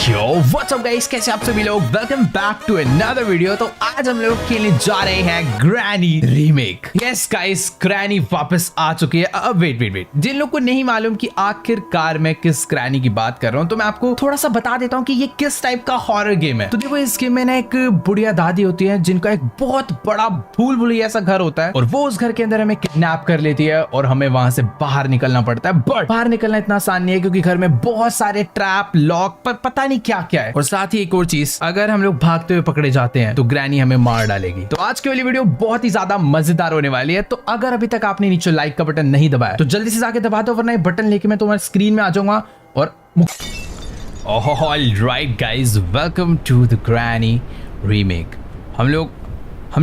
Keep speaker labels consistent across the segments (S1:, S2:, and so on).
S1: Yo what's up guys, कैसे आप सभी लोग। Welcome back to another video. तो आज हम लोग खेलने जा रहे हैं Granny remake. Yes guys, Granny वापस आ चुकी है। अब वेट, जिन लोग को नहीं मालूम कि आखिरकार मैं किस ग्रैनी की बात कर रहा हूँ, तो मैं आपको थोड़ा सा बता देता हूँ कि ये किस टाइप का हॉरर गेम है। तो देखो, इस गेम में ना एक बुढ़िया दादी होती है जिनका एक बहुत बड़ा भूल भुलैया ऐसा घर होता है, और वो उस घर के अंदर हमें किडनैप कर लेती है और हमें वहां से बाहर निकलना पड़ता है। बट बाहर निकलना इतना आसान नहीं है, क्योंकि घर में बहुत सारे ट्रैप, लॉक, पर पता नहीं क्या क्या है। और साथ ही एक और चीज, अगर हम लोग भागते हुए पकड़े जाते हैं तो ग्रैनी हमें मार डालेगी। तो आज की वाली वीडियो बहुत ही ज्यादा मजेदार होने वाली है। तो अगर अभी तक आपने नीचे लाइक का बटन नहीं दबाया तो जल्दी से जाके दबा दो, वरना ये बटन लेके मैं तुम्हारे स्क्रीन में आ जाऊंगा। और alright guys, welcome to the granny remake. हम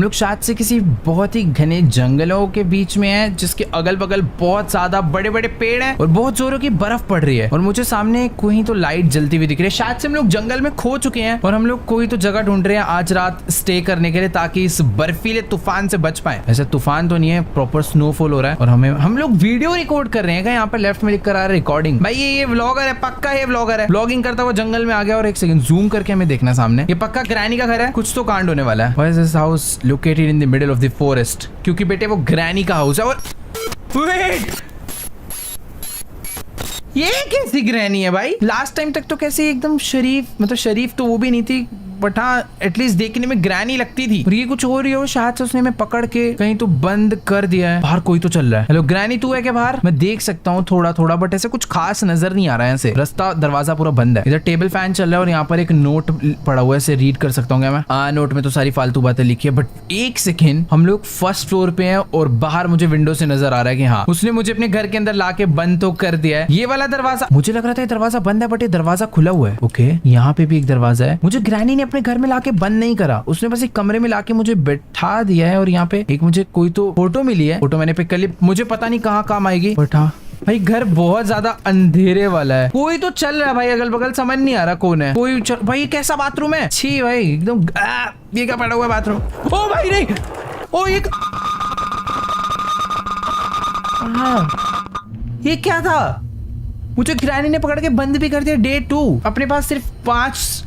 S1: लोग शायद से किसी बहुत ही घने जंगलों के बीच में हैं, जिसके अगल बगल बहुत ज्यादा बड़े बड़े पेड़ हैं और बहुत जोरों की बर्फ पड़ रही है। और मुझे सामने कोई तो लाइट जलती हुई दिख रही है। शायद से हम लोग जंगल में खो चुके हैं और हम लोग कोई तो जगह ढूंढ रहे हैं आज रात स्टे करने के लिए, ताकि इस बर्फीले तूफान से बच पाए। ऐसे तूफान तो नहीं है, प्रॉपर स्नोफॉल हो रहा है। और हम लोग वीडियो रिकॉर्ड कर रहे हैं। यहाँ पे लेफ्ट में लिख कर आ रहा है रिकॉर्डिंग। भाई ये व्लॉगर है, पक्का ये व्लॉगर है। व्लॉगिंग करता हुआ जंगल में आ गया। और एक सेकंड जूम करके हमें देखना सामने, ये पक्का ग्रैनी का घर है। कुछ तो कांड होने वाला है। Why is this house located in the middle of the forest? क्योंकि बेटे वो ग्रैनी का हाउस है। और वेट, ये कैसी ग्रैनी है भाई? लास्ट टाइम तक तो कैसे एकदम शरीफ, मतलब शरीफ तो वो भी नहीं थी, बट हाँ एटलीस्ट देखने में ग्रैनी लगती थी। और ये कुछ हो रही हो, शायद से उसने हमें पकड़ के कहीं तो बंद कर दिया है। बाहर कोई तो चल रहा है। हेलो ग्रैनी, तू है क्या बाहर? मैं देख सकता हूँ थोड़ा थोड़ा, बट ऐसे कुछ खास नजर नहीं आ रहा है। ऐसे रास्ता, दरवाजा पूरा बंद है। इधर टेबल फैन चल रहा है और यहाँ पर एक नोट पड़ा हुआ है, इसे रीड कर सकता हूँ क्या मैं? नोट में तो सारी फालतू बातें लिखी है। बट एक सेकेंड, हम लोग फर्स्ट फ्लोर पे हैं और बाहर मुझे विंडो से नजर आ रहा है कि हाँ, उसने मुझे अपने घर के अंदर लाके बंद तो कर दिया है। ये वाला दरवाजा, मुझे लग रहा था ये दरवाजा बंद है, बट ये दरवाजा खुला हुआ है। ओके, यहाँ पे भी एक दरवाजा है। मुझे ग्रैनी ने अपने घर में लाके बंद नहीं करा, उसने बस एक कमरे में लाके मुझे बैठा दिया है। और यहाँ पे एक मुझे कोई तो फोटो मिली है, फोटो मैंने पिक कर ली। मुझे पता नहीं कहाँ काम आएगी, बट हाँ भाई घर बहुत ज्यादा अंधेरे वाला है। कोई तो चल रहा है भाई अगल बगल, समझ नहीं आ रहा कौन है। कोई चल भाई, ये कैसा बाथरूम है? छी भाई एकदम, ये क्या पड़ा हुआ है बाथरूम? ओ भाई नहीं, ओ ये क्या था? मुझे ग्रैनी ने पकड़ के बंद भी कर दिया। डे 2, अपने पास सिर्फ 5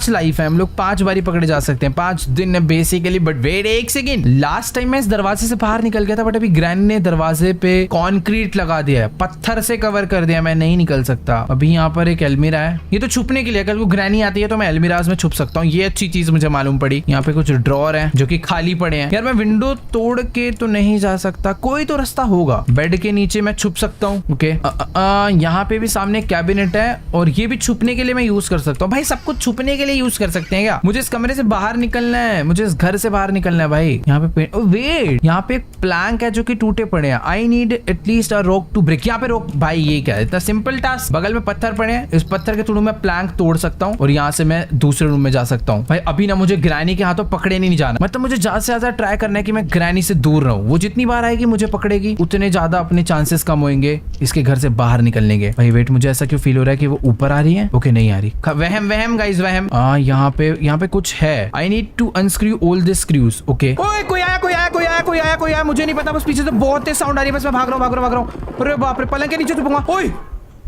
S1: लाइफ है। हम लोग 5 बारी पकड़े जा सकते हैं, 5 दिन है बेसिकली। बट वेट एक सेकेंड, लास्ट टाइम मैं इस दरवाजे से बाहर निकल गया था, बट अभी ग्रैनी ने दरवाजे पे कंक्रीट लगा दिया है, पत्थर से कवर कर दिया। मैं नहीं निकल सकता। अभी यहाँ पर एक अलमीरा है, ये तो छुपने के लिए, कल को ग्रैनी आती है तो मैं अलमीराज में छुप सकता हूँ। ये अच्छी चीज मुझे मालूम पड़ी। यहाँ पे कुछ ड्रॉर है जो कि खाली पड़े हैं। यार मैं विंडो तोड़ के तो नहीं जा सकता, कोई तो रास्ता होगा। बेड के नीचे मैं छुप सकता हूँ। ओके, यहाँ पे भी सामने कैबिनेट है, और ये भी छुपने के लिए मैं यूज कर सकता हूँ। भाई सब कुछ छुपने के लिए यूज कर सकते हैं क्या? मुझे इस कमरे से बाहर निकलना है, मुझे इस घर से बाहर निकलना है भाई। यहाँ पे वेट, यहाँ पे एक प्लैंक है जो कि टूटे पड़े हैं। I need at least a rock to break. यहाँ पे रॉक, भाई ये क्या है? इतना सिंपल टास्क। बगल में पत्थर पड़े हैं, इस पत्थर के थ्रू मैं प्लैंक तोड़ सकता हूँ और यहाँ से मैं दूसरे रूम में जा सकता हूँ। भाई अभी ना मुझे ग्रैनी के हाथों पकड़े नहीं जाना, मतलब मुझे ज्यादा से ज्यादा ट्राई करना है कि मैं ग्रैनी से दूर रहूं। वो जितनी बार आएगी मुझे पकड़ेगी, उतने ज्यादा अपने चांसेस कम होंगे इसके घर से बाहर निकलने के। भाई वेट, मुझे ऐसा क्यों फील हो रहा है कि वो ऊपर आ रही है? ओके नहीं आ रही। वहम गाइस, वहम। यहाँ पे कुछ है। I need to unscrew all the screws. Okay, ओए कोई आया, मुझे नहीं पता, बस पीछे से बहुत तेज साउंड आ रही है। बस मैं भाग रहा हूँ। अरे बाप रे, पलंग के नीचे छुपूंगा। ओए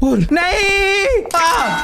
S1: नहीं,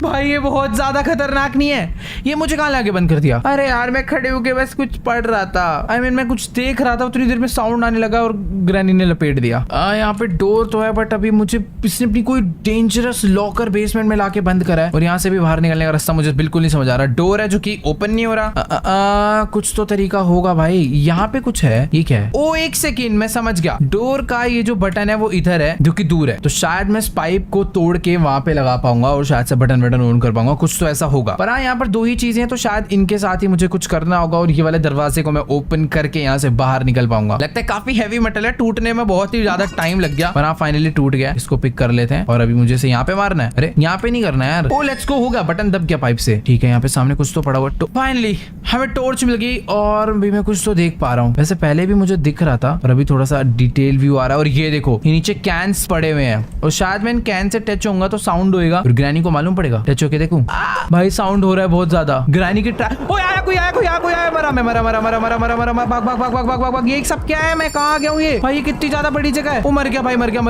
S1: भाई ये बहुत ज्यादा खतरनाक नहीं है? ये मुझे कहाँ लाके बंद कर दिया? अरे यार मैं खड़े होके बस कुछ पढ़ रहा था, मैं कुछ देख रहा था, उतनी देर में साउंड आने लगा और ग्रैनी ने लपेट दिया। यहाँ पे डोर तो है, बट अभी मुझे इसने अपनी कोई डेंजरस लॉकर बेसमेंट में लाके बंद करा है, और यहाँ से भी बाहर निकलने का रास्ता मुझे बिल्कुल नहीं समझ आ रहा। डोर है जो कि ओपन नहीं हो रहा। कुछ तो तरीका होगा भाई। यहाँ पे कुछ है, ये क्या है? ओ एक सेकेंड, मैं समझ गया। डोर का ये जो बटन है वो इधर है, जो कि दूर है, तो शायद मैं इस पाइप को तोड़ के वहां पे लगा पाऊंगा और शायद से बटन ऑन कर पाऊंगा। कुछ तो ऐसा होगा। पर हाँ, यहाँ पर 2 ही चीजें हैं, तो शायद इनके साथ ही मुझे कुछ करना होगा, और ये वाले दरवाजे को मैं ओपन करके यहाँ से बाहर निकल पाऊंगा। लगता है काफी हैवी मेटल है, टूटने में बहुत ही ज्यादा टाइम लग गया, पर हाँ फाइनली टूट गया। इसको पिक कर लेते हैं, और अभी मुझे से यहाँ पे मारना है। अरे यहाँ पे नहीं करना है यार। ओ लेट्स गो, होगा, बटन दब गया पाइप से। ठीक है, यहाँ पे सामने कुछ तो पड़ा हुआ। तो फाइनली हमें टॉर्च मिल गई, और भी मैं कुछ तो देख पा रहा हूँ। वैसे पहले भी मुझे दिख रहा था, और अभी थोड़ा सा डिटेल व्यू आ रहा है। और ये देखो, ये नीचे कैंस पड़े हुए हैं, और शायद मैं इन कैन से टच होऊंगा तो साउंड होएगा, और ग्रैनी को मालूम पड़ेगा। टच होके देखूं, भाई साउंड हो रहा है बहुत ज्यादा। ग्रैनी की ट्रैप, ओ यार कोई आया, मरा मैं, मरा, भाग, ये सब क्या है? मैं कहाँ गया हूँ? ये भाई कितनी ज्यादा बड़ी जगह है। वो मर गया भाई, मर गया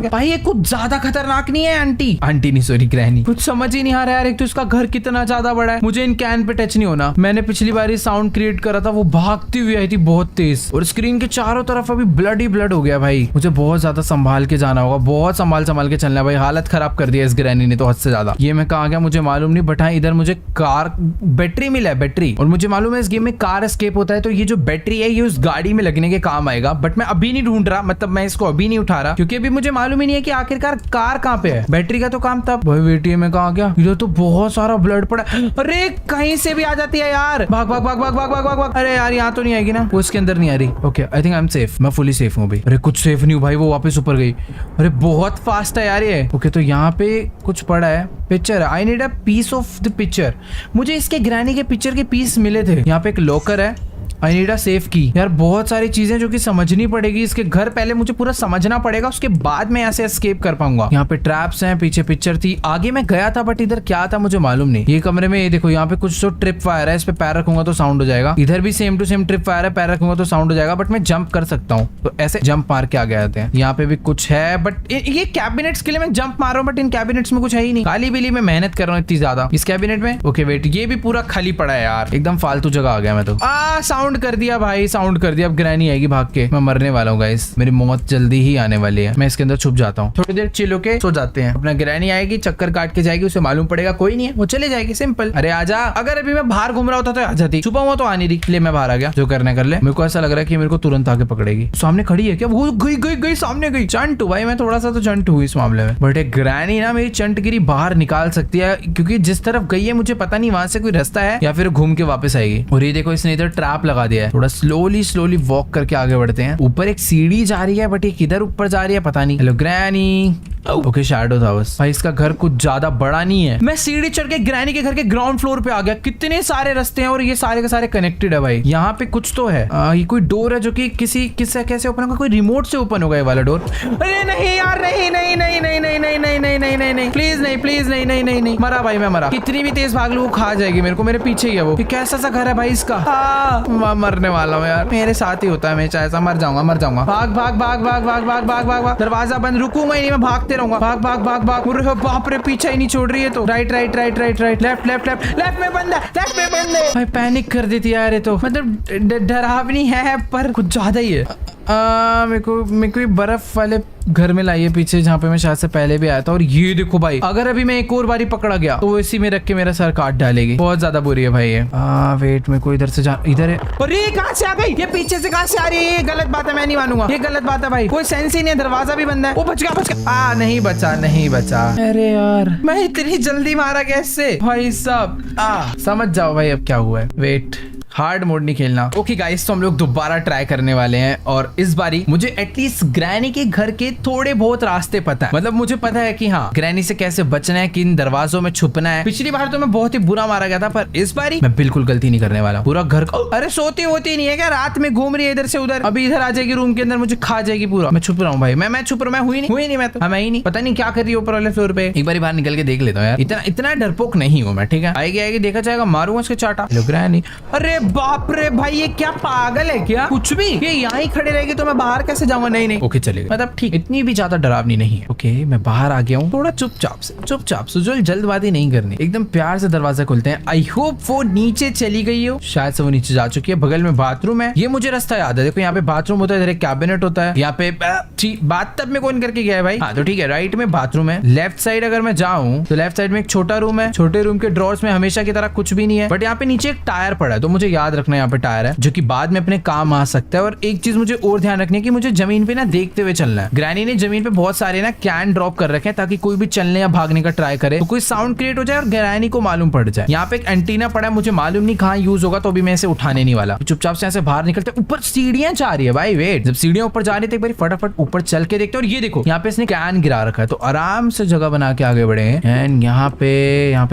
S1: भाई। ये कुछ ज्यादा खतरनाक नहीं है? आंटी नहीं, सॉरी ग्रैनी। कुछ समझ ही नहीं आ रहा है। एक तो इसका घर कितना ज्यादा बड़ा है, मुझे इन कैन पे टच नहीं होना। मैंने पिछली बार साउंड क्रिएट करा था, वो भागती हुई आई थी बहुत तेज, और स्क्रीन के चारों तरफ अभी ब्लड ही ब्लड हो गया भाई। मुझे बहुत ज्यादा संभाल के जाना होगा, बहुत संभाल के चलना है भाई। हालत खराब कर दिया इस ग्रैनी ने तो हद से ज्यादा। ये मैं कहाँ गया मुझे मालूम नहीं, बट हाँ इधर मुझे कार बैटरी मिला है, बैटरी। और मुझे मालूम है इस गेम में कार एस्केप होता है, तो ये जो बैटरी है ये उस गाड़ी में लगने के काम आएगा। बट मैं अभी नहीं ढूंढ रहा, मतलब मैं इसको अभी नहीं उठा रहा, क्योंकि अभी मुझे मालूम ही नहीं है कि आखिरकार कार कहाँ पे है। बैटरी का तो काम तब। भाई बेटी में कहाँ गया? इधर तो बहुत सारा ब्लड पड़ा। अरे कहीं से भी आ जाती है यार। भाग। अरे यार यहाँ तो नहीं आएगी ना, वो इसके अंदर नहीं आ रही। Okay I think I am safe, मैं फुली सेफ हूँ अभी। अरे कुछ सेफ नहीं हूँ भाई, वो वापस ऊपर गई। अरे बहुत फास्ट है यार ये। ओके तो यहाँ पे कुछ पड़ा है, picture. I need a piece of the picture. मुझे इसके ग्रैनी के पिक्चर के पीस मिले थे। यहाँ पे एक लॉकर है, आई नीड अ सेफ की। यार बहुत सारी चीजें जो कि समझनी पड़ेगी इसके घर, पहले मुझे पूरा समझना पड़ेगा, उसके बाद मैं यहाँ से एस्केप कर पाऊंगा। यहाँ पे ट्रैप्स हैं, पीछे पिक्चर थी, आगे मैं गया था बट इधर क्या था मुझे मालूम नहीं। ये कमरे में ये देखो, यहाँ पे कुछ तो ट्रिप फायर है, इस पे पैर रखूंगा तो साउंड हो जाएगा। इधर भी same to same trip fire है, पैर रखूंगा तो साउंड हो जाएगा, बट मैं जंप कर सकता हूँ, तो ऐसे जंप मार के आगे आते हैं। यहाँ पे भी कुछ है, बट ये कैबिनेट्स के लिए मैं जंप मार रहा हूँ, बट इन कैबिनेट्स में कुछ है ही नहीं। खाली बिली में मेहनत कर रहा हूँ इतनी ज्यादा इस कैबिनेट में। ओके वेट, ये भी पूरा खाली पड़ा है यार, एकदम फालतू जगह आ गया मैं तो। साउंड कर दिया भाई, साउंड कर दिया। अब ग्रैनी आएगी भाग के, मैं मरने वाला हूँ गाइस, मेरी मौत जल्दी ही आने वाली है। मैं इसके अंदर छुप जाता हूँ, थोड़ी देर चिल होके सो जाते हैं। अपना ग्रैनी आएगी, चक्कर काट के जाएगी, उसे मालूम पड़ेगा कोई नहीं है, वो चले जाएगी, सिंपल। अरे आजा, अगर अभी मैं बाहर घूम रहा होता तो आ जाती, छुपा हुआ तो आ नहीं रही, मैं बाहर आ गया, जो करना कर ले। मेरे को ऐसा लग रहा है कि मेरे को तुरंत आके पकड़ेगी। सामने खड़ी है क्या? वो गई सामने गई। चंट भाई, मैं थोड़ा सा तो चंट हूँ इस मामले में, बट एक ग्रैनी ना मेरी चंटगिरी बाहर निकाल सकती है, क्योंकि जिस तरफ गई है मुझे पता नहीं वहां से कोई रास्ता है या फिर घूम के वापस आएगी। और ये देखो, इसने इधर ट्रैप लगा दिया है। थोड़ा स्लोली वॉक करके आगे बढ़ते हैं। ऊपर एक सीढ़ी जा रही है, बट ये किधर ऊपर जा रही है पता नहीं। Hello granny. ओके शैडो था बस। भाई इसका घर कुछ ज्यादा बड़ा नहीं है। मैं सीढ़ी चढ़ के ग्रैनी के घर के ग्राउंड फ्लोर पे आ गया। कितने सारे रास्ते हैं और ये सारे के सारे कनेक्टेड है भाई। यहाँ पे कुछ तो है। ये कोई डोर है जो कि किससे कैसे ओपन होगा? कोई रिमोट से ओपन होगा ये वाला डोर। अरे नहीं यार, नहीं, प्लीज नहीं। मरा भाई, मैं मरा। कितनी भी तेज भाग लूं वो खा जाएगी मेरे को, मेरे पीछे ही है वो। कैसा सा घर है भाई इसका? मरने वाला हूँ यार, मेरे साथ ही होता है, मैं चाहे ऐसा मर जाऊंगा। भाग। दरवाजा बंद, रुकूंगा ही नहीं, मैं भागते रहूंगा। भाग। बाप रे, पीछे ही नहीं छोड़ रही है तो। राइट, लेफ्ट में बंद है। भाई पैनिक कर देती है यार ये तो, मतलब डरावनी है पर कुछ ज्यादा ही है। मेरे को बर्फ वाले घर में लाइए पीछे, जहाँ पे मैं शायद से पहले भी आया था। और ये देखो भाई, अगर अभी मैं एक और बारी पकड़ा गया तो वो इसी में रख के मेरा सर काट डालेगी। बहुत ज्यादा बुरी है भाई ये। वेट, मेरे को इधर से इधर है। अरे कहाँ से आ गई ये? पीछे से कहाँ से आ रही है? ये गलत बात है, मैं नहीं मानूंगा, ये गलत बात है भाई। कोई सेंस ही नहीं है, दरवाजा भी बंद है। वो बच गया। नहीं बचा। अरे यार, मैं इतनी जल्दी मारा कैसे भाई साहब? समझ जाओ भाई अब क्या हुआ है। वेट, हार्ड मोड नहीं खेलना। ओके गाइस, तो हम लोग दोबारा ट्राई करने वाले हैं, और इस बारी मुझे एटलीस्ट ग्रैनी के घर के थोड़े बहुत रास्ते पता है। मतलब मुझे पता है कि हाँ, ग्रैनी से कैसे बचना है, किन दरवाजों में छुपना है। पिछली बार तो मैं बहुत ही बुरा मारा गया था, पर इस बारी मैं बिल्कुल गलती नहीं करने वाला। पूरा घर अरे सोती होती नहीं है क्या? रात में घूम रही है इधर से उधर, अभी इधर आ जाएगी रूम के अंदर, मुझे खा जाएगी पूरा। मैं छुप रहा हूँ भाई, मैं छुप रहा हूँ। मैं हुई नहीं, मैं तो मैं ही नहीं, पता नहीं क्या कर रही है ऊपर वाले फ्लोर पे। एक बार बाहर निकल के देख लेता हूँ यार, इतना डरपोक नहीं हूँ मैं, ठीक है? आएगी देखा जाएगा, मारूंगा उसके चाटा। ग्रैनी, अरे बाप रे भाई, ये क्या पागल है क्या? कुछ भी, ये यहाँ ही खड़े रहेगी तो मैं बाहर कैसे जाऊंगा? नहीं। ओके चलेगा, मतलब ठीक, इतनी भी ज्यादा डरावनी नहीं है। ओके मैं बाहर आ गया हूँ, थोड़ा चुपचाप से, जो जल्दबाजी नहीं करनी, एकदम प्यार से दरवाजा खोलते हैं। आई होप वो नीचे चली गई हो, शायद से वो नीचे जा चुकी है। बगल में बाथरूम है, ये मुझे रास्ता याद है। देखो यहाँ पे बाथरूम होता है, इधर एक कैबिनेट होता है। यहाँ पे बाथटब में कौन करके गया है भाई? हाँ तो ठीक है, राइट में बाथरूम है। लेफ्ट साइड अगर मैं जाऊँ तो लेफ्ट साइड में एक छोटा रूम है। छोटे रूम के ड्रॉर्स में हमेशा की तरह कुछ भी नहीं है, बट यहाँ पे नीचे एक टायर पड़ा है, तो मुझे याद रखना यहाँ पे टायर है, जो कि बाद में अपने काम आ सकता है। और एक चीज मुझे और ध्यान रखनी है कि मुझे जमीन पे ना देखते हुए चलना है। ग्रैनी ने जमीन पे बहुत सारे ना कैन ड्रॉप कर रखे हैं, ताकि कोई भी चलने या भागने का ट्राई करे तो कोई साउंड क्रिएट हो जाए और ग्रैनी को मालूम पड़ जाए। यहाँ पे एक एंटीना पड़ा है, मुझे मालूम नहीं कहाँ यूज होगा, तो अभी मैं इसे उठाने नहीं वाला। चुपचाप से ऐसे बाहर निकलते। ऊपर सीढ़ियां जा रही है भाई, वेट, जब सीढ़ियां ऊपर जा रही थी एक बार फटाफट ऊपर चल के देखते। और ये देखो यहाँ पे इसने कैन गिरा रखा है, तो आराम से जगह बना के आगे बढ़े। एंड यहाँ पे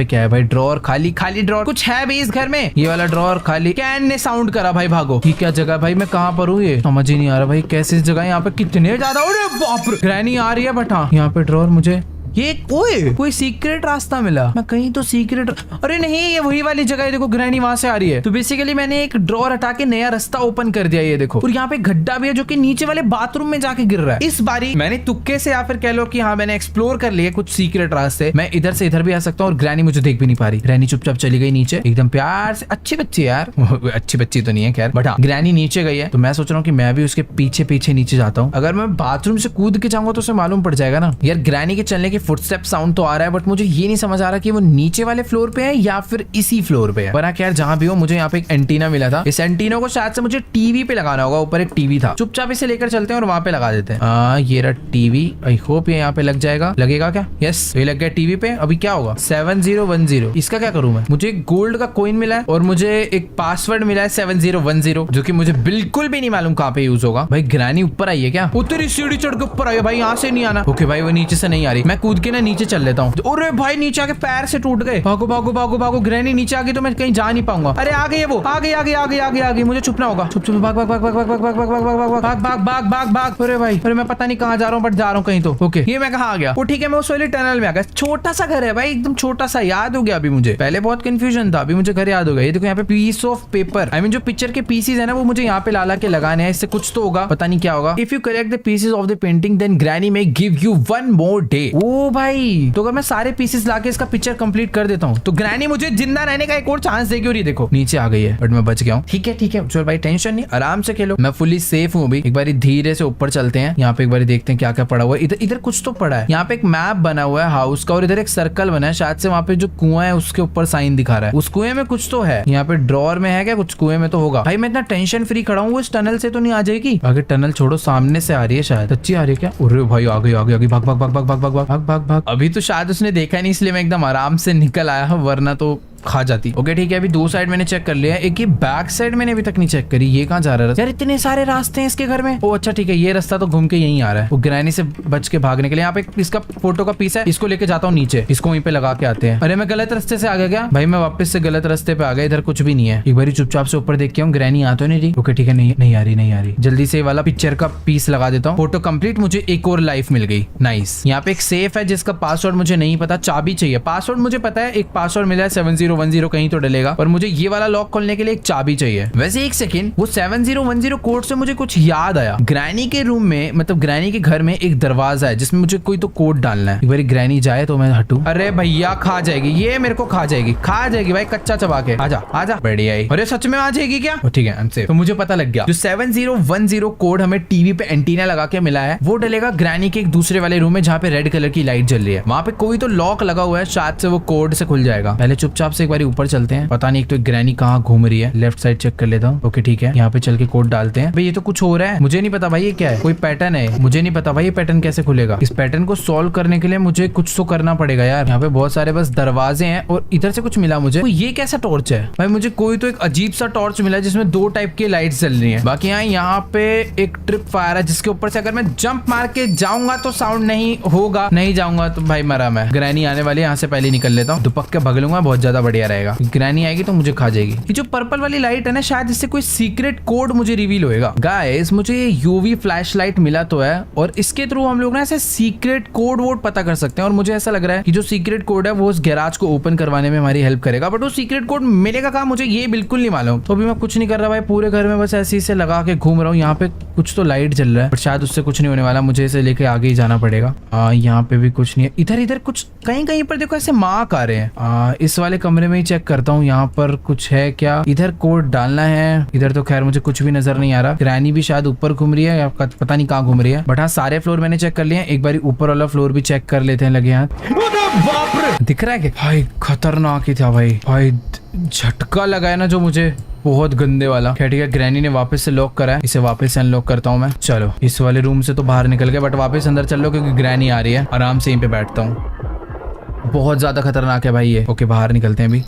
S1: क्या है भाई? ड्रॉर खाली ड्रॉर। कुछ है भी इस घर में? ये वाला ड्रॉर खाली। कैन ने साउंड करा भाई, भागो। ये क्या जगह भाई? मैं कहाँ पर हूँ? ये समझ ही नहीं आ रहा भाई, कैसी जगह? यहाँ पे कितने ज्यादा, अरे बाप रे, ग्रैनी आ रही है। बट हाँ, यहाँ पे ड्रॉर मुझे ये ओए कोई सीक्रेट रास्ता मिला। मैं कहीं तो सीक्रेट, अरे नहीं ये वही वाली जगह है, देखो ग्रैनी वहां से आ रही है। तो बेसिकली मैंने एक ड्रॉर हटा के नया रास्ता ओपन कर दिया, ये देखो। और यहाँ पे गड्ढा भी है जो कि नीचे वाले बाथरूम में जाके गिर रहा है। इस बारी मैंने तुक्के से या फिर कह लो कि हाँ मैंने एक्सप्लोर कर लिए कुछ सीक्रेट रास्ते। मैं इधर से इधर भी आ सकता हूँ और ग्रैनी मुझे देख भी नहीं पा रही। ग्रैनी चुपचाप चली गई नीचे एकदम प्यार से। अच्छी बच्ची यार अच्छी बच्ची तो नहीं है खैर, बट हाँ ग्रैनी नीचे गई है। तो मैं सोच रहा हूँ कि मैं भी उसके पीछे पीछे नीचे जाता हूँ। अगर मैं बाथरूम से कूद के जाऊंगा तो उसे मालूम पड़ जाएगा ना। यार ग्रैनी के चलने के फुटस्टेप साउंड तो आ रहा है, बट मुझे ये नहीं समझ आ रहा कि वो नीचे वाले फ्लोर पे है या फिर इसी फ्लोर पे है। पर यार जहां भी हो, मुझे यहाँ पे एक एंटीना मिला था। इस एंटीना को शायद से मुझे टीवी पे लगाना होगा। ऊपर एक टीवी था, चुपचाप इसे लेकर चलते हैं और वहां पे लगा देते हैं। ये रहा टीवी। आई होप ये यहाँ पे लग जाएगा। लगेगा क्या? यस ये लग गया टीवी पे। अभी क्या होगा? 7010। इसका क्या करूं मैं? मुझे गोल्ड का कॉइन मिला है और मुझे एक पासवर्ड मिला है 7010, जो कि मुझे बिल्कुल भी नहीं मालूम कहाँ पे यूज होगा। भाई ग्रैनी ऊपर आई है क्या? उतरी सीढ़ी चढ़ के ऊपर आई है भाई, यहाँ से नहीं आना। ओके भाई वो नीचे से नहीं आ रही। मैं कूद के ना नीचे चल लेता हूँ। अरे भाई नीचे आके पैर से टूट गए। भागो भागो भागो भागो। ग्रैनी नीचे आ गई तो मैं कहीं जा नहीं पाऊंगा। अरे आ गई है वो, आ गई आ गई आ गई आ गई आ गई। मुझे छुपना होगा। छुप छुप भाग भाग भाग भाग भाग भाग भाग भाग भाग भाग भाग भाग भाग भाग भाग। अरे भाई अरे मैं पता नहीं कहाँ जा रहा हूँ, बट जा रहा हूँ कहीं तो। ओके ये मैं कहाँ आ गया? वो ठीक है मैं उस वाले टनल में आ गया। छोटा सा घर है भाई, एकदम छोटा सा। याद हो गया अभी मुझे, पहले बहुत कंफ्यूजन था, अभी मुझे घर याद हो गया। ये देखो यहाँ पे piece of paper, I mean जो पिक्चर के पीसेस है ना वो मुझे यहाँ पे ला के लगाने हैं। इससे कुछ तो होगा, पता नहीं क्या होगा। If you collect the pieces of the painting then granny may give you 1 more day। ओ भाई तो अगर मैं सारे पीसेस लाके इसका पिक्चर कंप्लीट कर देता हूँ तो ग्रैनी मुझे जिंदा रहने का एक और चांस देगी। और ये देखो नीचे आ गई है, बट मैं बच गया हूँ। ठीक है चलो भाई टेंशन नहीं, आराम से खेलो, मैं फुली सेफ हूँ अभी। एक बारी धीरे से ऊपर चलते हैं। यहाँ पे एक बारी देखते हैं क्या क्या पड़ा हुआ है। इधर कुछ तो पड़ा है। यहाँ पे एक मैप बना हुआ है हाउस का और इधर एक सर्कल बना है। शायद से वहाँ पे जो कुआं है उसके ऊपर साइन दिखा रहा है। उस कुएं में कुछ तो है। यहाँ पे ड्रॉर में है क्या कुछ? कुएं में तो होगा। भाई मैं इतना टेंशन फ्री खड़ा हूँ, इस टनल से तो नहीं आ जाएगी? आगे टनल छोड़ो, सामने से आ रही है शायद। सच्ची आ रही है क्या? अरे भाई आ गई भाग भाग भाग भाग भाग भाग भाग भाग भाग। अभी तो शायद उसने देखा नहीं इसलिए मैं एकदम आराम से निकल आया, वरना तो खा जाती। ओके ठीक है अभी 2 साइड मैंने चेक कर लिया है। एक ये बैक साइड मैंने अभी तक नहीं चेक करी। ये कहाँ जा रहा है यार? इतने सारे रास्ते हैं इसके घर में। ओ अच्छा ठीक है ये रास्ता तो घूम के यहीं आ रहा है। वो ग्रैनी से बच के भागने के लिए। यहाँ पे इसका फोटो का पीस है, इसको लेके जाता हूँ नीचे, इसको वहीं पे लगा के आते हैं। अरे मैं गलत रास्ते से आ गया क्या? भाई मैं वापस से गलत रास्ते पे आ गया। इधर कुछ भी नहीं है। एक बार चुपचाप से ऊपर देख के हूँ ग्रैनी आ तो नहीं रही। ओके ठीक है नहीं आ रही। जल्दी से वाला पिक्चर का पीस लगा देता हूँ। फोटो कंप्लीट, मुझे एक और लाइफ मिल गई। नाइस। यहाँ पे एक सेफ है जिसका पासवर्ड मुझे नहीं पता, चाबी चाहिए। पासवर्ड मुझे पता है, एक पासवर्ड मिला है 7010 कहीं तो लेगा, पर मुझे ये वाला लॉक खोलने के लिए एक चाबी चाहिए। वैसे एक सेकंड, वो 7010 कोड से मुझे कुछ याद आया। ग्रैनी के रूम में, मतलब ग्रैनी के घर में एक दरवाजा है जिसमें मुझे कोई तो कोड डालना है। एक बार ग्रैनी जाए तो मैं हटूं। अरे भैया खा जाएगी ये, मेरे को खा जाएगी भाई, कच्चा चबा के। आजा बढ़िया ही। अरे सच में आ जाएगी क्या? ठीक है I'm safe। तो मुझे पता लग गया, जो 7010 कोड हमें टीवी पे एंटीना लगा के मिला है वो डलेगा ग्रैनी के एक दूसरे वाले रूम में जहाँ पे रेड कलर की लाइट जल रही है। वहाँ पे कोई तो लॉक लगा हुआ है, शायद से वो कोड से खुल जाएगा। पहले चुपचाप से एक बार ऊपर चलते हैं। पता नहीं एक तो ग्रैनी कहाँ घूम रही है। लेफ्ट साइड चेक कर लेता हूँ। ओके ठीक है यहाँ पे चल के कोड डालते हैं। भाई ये तो कुछ हो रहा है, मुझे नहीं पता भाई ये क्या है। कोई पैटर्न है, मुझे नहीं पता भाई ये पैटर्न कैसे खुलेगा। इस पैटर्न को सॉल्व करने के लिए मुझे कुछ तो करना पड़ेगा यार। यहाँ पे बहुत सारे बस दरवाजे हैं और इधर से कुछ मिला मुझे। ये कैसा टॉर्च है भाई? मुझे कोई तो एक अजीब सा टॉर्च मिला जिसमें 2 टाइप की लाइट्स जल रही है। बाकी यहाँ पे एक ट्रिप फायर है जिसके ऊपर से अगर मैं जंप मार के जाऊंगा तो साउंड नहीं होगा, नहीं जाऊंगा तो भाई मरा मैं। ग्रैनी आने वाली है, यहाँ से पहले निकल लेता हूँ। दुपक के भग लूंगा, बहुत ज्यादा बढ़िया रहेगा। ग्रैनी आएगी तो मुझे खा जाएगी। ये जो पर्पल वाली लाइट है ना, शायद इससे कोई सीक्रेट कोड मुझे रिवील होएगा। गाइस मुझे ये यूवी फ्लैश लाइट मिला तो है और इसके थ्रू हम लोग ना ऐसे सीक्रेट कोड वोड पता कर सकते हैं। और मुझे ऐसा लग रहा है कि जो सीक्रेट कोड है वो उस गैराज को ओपन करवाने में हमारी हेल्प करेगा। बट वो सीक्रेट कोड मिलेगा कहाँ मुझे ये बिल्कुल नहीं मालूम। तो अभी मैं कुछ नहीं कर रहा भाई, पूरे घर में बस ऐसे से लगा के घूम रहा हूँ। यहाँ पे कुछ तो लाइट जल रहा है बट शायद उससे कुछ नहीं होने वाला, मुझे इसे लेके आगे ही जाना पड़ेगा। यहाँ पे भी कुछ नहीं है। इधर कुछ कहीं पर देखो ऐसे मार्क आ रहे हैं। इस वाले कमरे में ही चेक करता हूँ यहाँ पर कुछ है क्या। इधर कोड डालना है, इधर तो खैर मुझे कुछ भी नजर नहीं आ रहा। ग्रैनी भी शायद ऊपर घूम रही है या पता नहीं कहाँ घूम रही है। बट हाँ सारे फ्लोर मैंने चेक कर लिए हैं। एक बार ऊपर वाला फ्लोर भी चेक कर लेते हैं लगे हाथ। दिख रहा है कि भाई खतरनाक ही था भाई झटका लगा है ना जो मुझे, बहुत गंदे वाला। ठीक है ग्रैनी ने वापस से लॉक करा है, इसे वापस से अनलॉक करता हूँ मैं। चलो इस वाले रूम से तो बाहर निकल गए बट वापस अंदर चल लो क्योंकि ग्रैनी आ रही है। आराम से यहीं पे बैठता हूँ। बहुत ज्यादा खतरनाक है भाई ये। ओके बाहर निकलते हैं अभी।